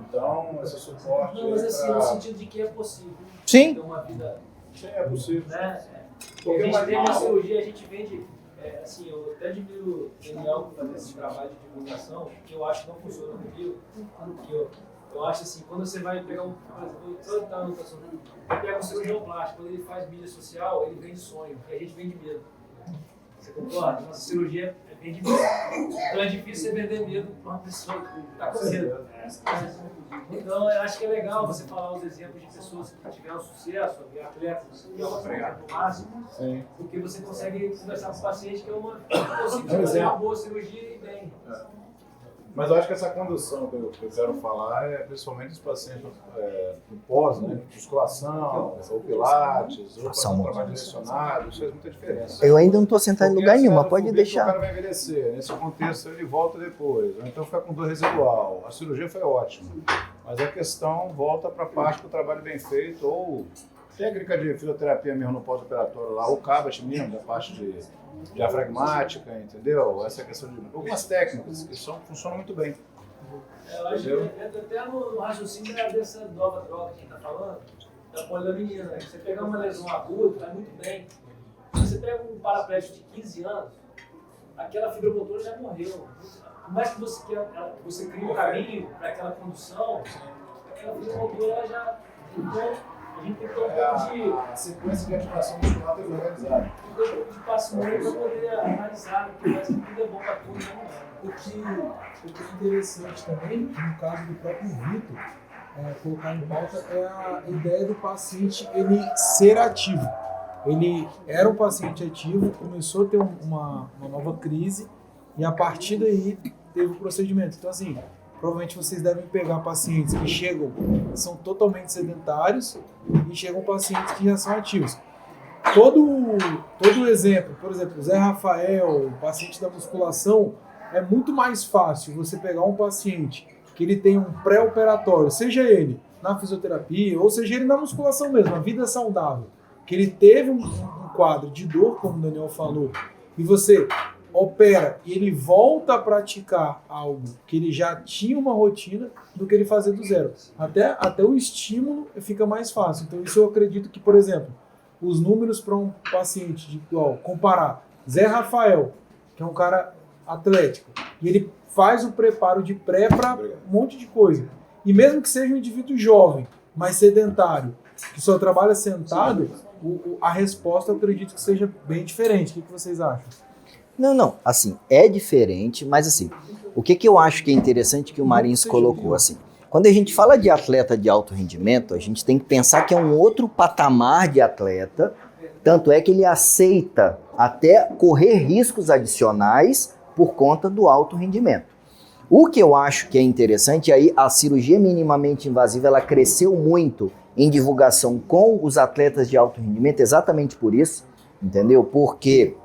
Então, esse suporte. Não, mas assim, no sentido de que é possível. Sim. Ter uma vida. Sim, é possível. Né? Porque a gente tem uma mais cirurgia, a gente vende. Assim, eu até admiro o Daniel por fazer esse trabalho de divulgação, que eu acho que não funciona comigo. Porque eu acho assim, quando você vai pegar um. Por exemplo, vai pegar um cirurgião plástico, quando ele faz mídia social, ele vende sonho, e a gente vende medo. Você concorda? Nossa cirurgia vende medo. Então é difícil você vender medo para uma pessoa que está com medo. Então eu acho que é legal você falar os exemplos de pessoas que tiveram sucesso, de atletas que alcançaram o máximo, porque você consegue conversar com o paciente que é uma possível fazer uma boa cirurgia e bem. Mas eu acho que essa condução que eu quero falar é principalmente os pacientes no pós, né? Musculação, ou pilates, ou fazendo trabalho direcionado, isso faz muita diferença. Eu ainda não estou sentado em lugar nenhum, mas pode O cara deixar. vai envelhecer, nesse contexto ele volta depois, ou então fica com dor residual. A cirurgia foi ótima, mas a questão volta para a parte do trabalho bem feito, ou técnica de fisioterapia mesmo no pós-operatório lá, ou CABAT mesmo, da parte de diafragmática, entendeu? Essa questão de algumas técnicas que funcionam muito bem. Eu acho que entra até no raciocínio dessa nova droga que a gente está falando, da polilaminina, né? Você pegar uma lesão aguda, vai muito bem. Se você pega um paraplégico de 15 anos, aquela fibromotora já morreu. Por mais que você crie um caminho para aquela condução, aquela fibromotora ela já... Então, a gente tem que ter um pouco de... A sequência de ativação muscular tem que ser organizada. Tem um pouco de parcimônia para poder analisar, porque parece que tudo é bom para tudo, né? O que é interessante também, no caso do próprio Vitor, colocar em pauta, é a ideia do paciente ele ser ativo. Ele era um paciente ativo, começou a ter uma nova crise e a partir daí teve o procedimento. Então assim, provavelmente vocês devem pegar pacientes que chegam, são totalmente sedentários e chegam pacientes que já são ativos. Todo exemplo, por exemplo, o Zé Rafael, o paciente da musculação, é muito mais fácil você pegar um paciente que ele tem um pré-operatório, seja ele na fisioterapia, ou seja ele na musculação mesmo, a vida saudável, que ele teve um quadro de dor, como o Daniel falou, e você opera e ele volta a praticar algo que ele já tinha uma rotina do que ele fazer do zero. Até o estímulo fica mais fácil. Então isso eu acredito que, por exemplo, os números para um paciente, de igual, comparar Zé Rafael, que é um cara atlético, e ele faz o preparo de pré para um monte de coisa. E mesmo que seja um indivíduo jovem, mas sedentário, que só trabalha sentado, a resposta eu acredito que seja bem diferente. O que vocês acham? Não, assim, é diferente, mas assim, o que eu acho que é interessante que o Marins colocou, assim, quando a gente fala de atleta de alto rendimento, a gente tem que pensar que é um outro patamar de atleta, tanto é que ele aceita até correr riscos adicionais por conta do alto rendimento. O que eu acho que é interessante, aí a cirurgia minimamente invasiva, ela cresceu muito em divulgação com os atletas de alto rendimento, exatamente por isso, entendeu? Porque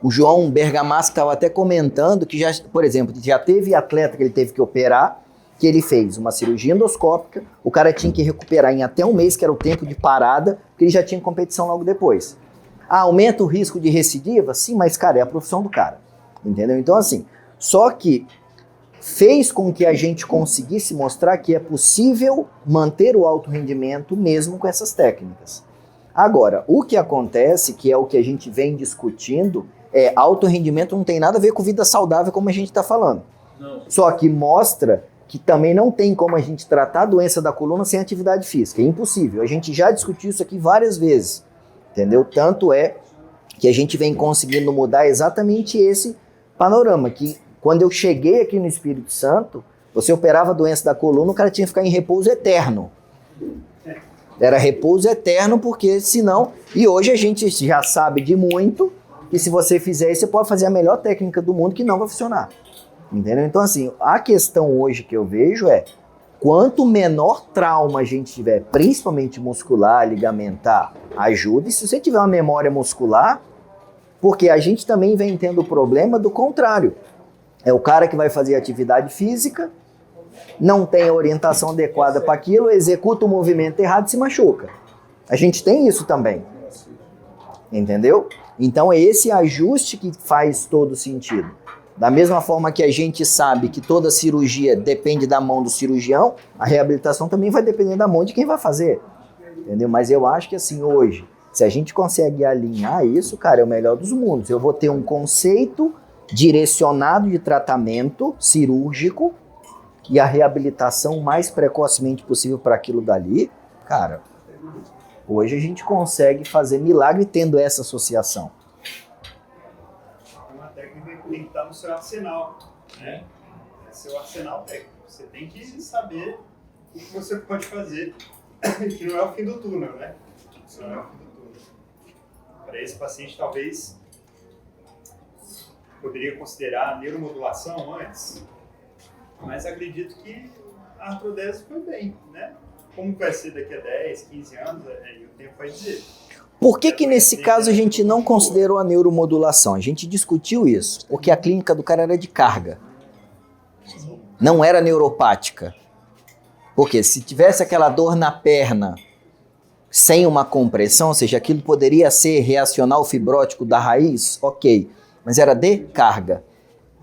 o João Bergamasco estava até comentando que, já, por exemplo, já teve atleta que ele teve que operar, que ele fez uma cirurgia endoscópica, o cara tinha que recuperar em até um mês, que era o tempo de parada, porque ele já tinha competição logo depois. Ah, aumenta o risco de recidiva? Sim, mas, cara, é a profissão do cara, entendeu? Então, assim, só que fez com que a gente conseguisse mostrar que é possível manter o alto rendimento mesmo com essas técnicas. Agora, o que acontece, que é o que a gente vem discutindo, alto rendimento não tem nada a ver com vida saudável, como a gente está falando. Não. Só que mostra que também não tem como a gente tratar a doença da coluna sem atividade física. É impossível. A gente já discutiu isso aqui várias vezes, entendeu? Tanto é que a gente vem conseguindo mudar exatamente esse panorama, que quando eu cheguei aqui no Espírito Santo, você operava a doença da coluna, o cara tinha que ficar em repouso eterno. Era repouso eterno, porque senão... E hoje a gente já sabe de muito, que se você fizer isso, você pode fazer a melhor técnica do mundo que não vai funcionar. Entendeu? Então, assim, a questão hoje que eu vejo é, quanto menor trauma a gente tiver, principalmente muscular, ligamentar, ajuda. E se você tiver uma memória muscular, porque a gente também vem tendo o problema do contrário. É o cara que vai fazer atividade física, não tem a orientação adequada para aquilo, executa o movimento errado e se machuca. A gente tem isso também. Entendeu? Então é esse ajuste que faz todo sentido. Da mesma forma que a gente sabe que toda cirurgia depende da mão do cirurgião, a reabilitação também vai depender da mão de quem vai fazer. Entendeu? Mas eu acho que assim, hoje, se a gente consegue alinhar isso, cara, é o melhor dos mundos. Eu vou ter um conceito direcionado de tratamento cirúrgico e a reabilitação o mais precocemente possível para aquilo dali. Cara, hoje a gente consegue fazer milagre tendo essa associação. Uma técnica que tem que estar no seu arsenal, né? É seu arsenal técnico. Você tem que saber o que você pode fazer, que não é o fim do túnel, né? Isso não é o fim do túnel. Para esse paciente, talvez, poderia considerar a neuromodulação antes, mas acredito que a artrodese foi bem, né? Como vai ser daqui a 10, 15 anos, o tempo vai dizer. Por que nesse caso a gente não considerou a neuromodulação? A gente discutiu isso, porque a clínica do cara era de carga. Não era neuropática. Porque se tivesse aquela dor na perna sem uma compressão, ou seja, aquilo poderia ser reacional fibrótico da raiz, ok. Mas era de carga.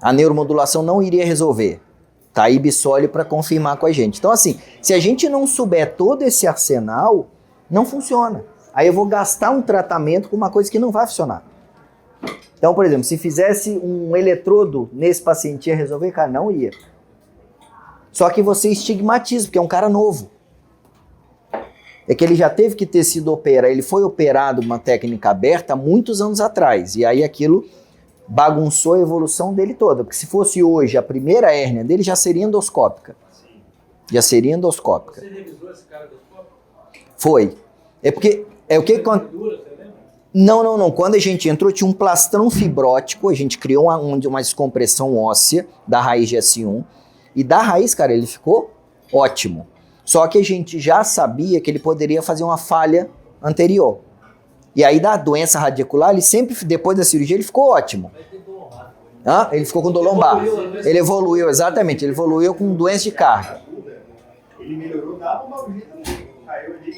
A neuromodulação não iria resolver. Tá aí Bissoli para confirmar com a gente. Então assim, se a gente não souber todo esse arsenal, não funciona. Aí eu vou gastar um tratamento com uma coisa que não vai funcionar. Então, por exemplo, se fizesse um eletrodo nesse paciente, ia resolver? Cara, não ia. Só que você estigmatiza, porque é um cara novo. É que ele já teve que ter sido operado, ele foi operado uma técnica aberta há muitos anos atrás. E aí aquilo bagunçou a evolução dele toda. Porque se fosse hoje a primeira hérnia dele, já seria endoscópica. Já seria endoscópica. Você revisou esse cara endoscópico? Foi. É porque... Não. Quando a gente entrou, tinha um plastrão fibrótico, a gente criou uma descompressão óssea da raiz de S1. E da raiz, cara, ele ficou ótimo. Só que a gente já sabia que ele poderia fazer uma falha anterior. E aí da doença radicular, ele sempre, depois da cirurgia, ele ficou ótimo. Ele ficou com dor lombar. Ele evoluiu, exatamente. Ele evoluiu com doença de carga. Ele melhorou da lombalgia também. Caiu ali,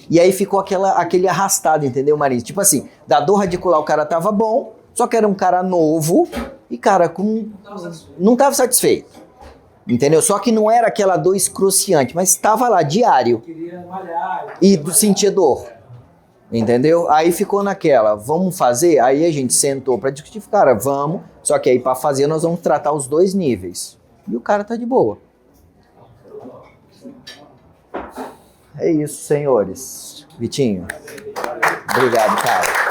E aí ficou aquele arrastado, entendeu, Marisa? Tipo assim, da dor radicular o cara tava bom, só que era um cara novo e, cara, não tava satisfeito. Entendeu? Só que não era aquela dor excruciante, mas estava lá, diário. Queria malhar. E sentia dor. Entendeu? Aí ficou naquela, vamos fazer? Aí a gente sentou pra discutir, cara, vamos. Só que aí pra fazer nós vamos tratar os dois níveis. E o cara tá de boa. É isso, senhores. Vitinho. Obrigado, cara.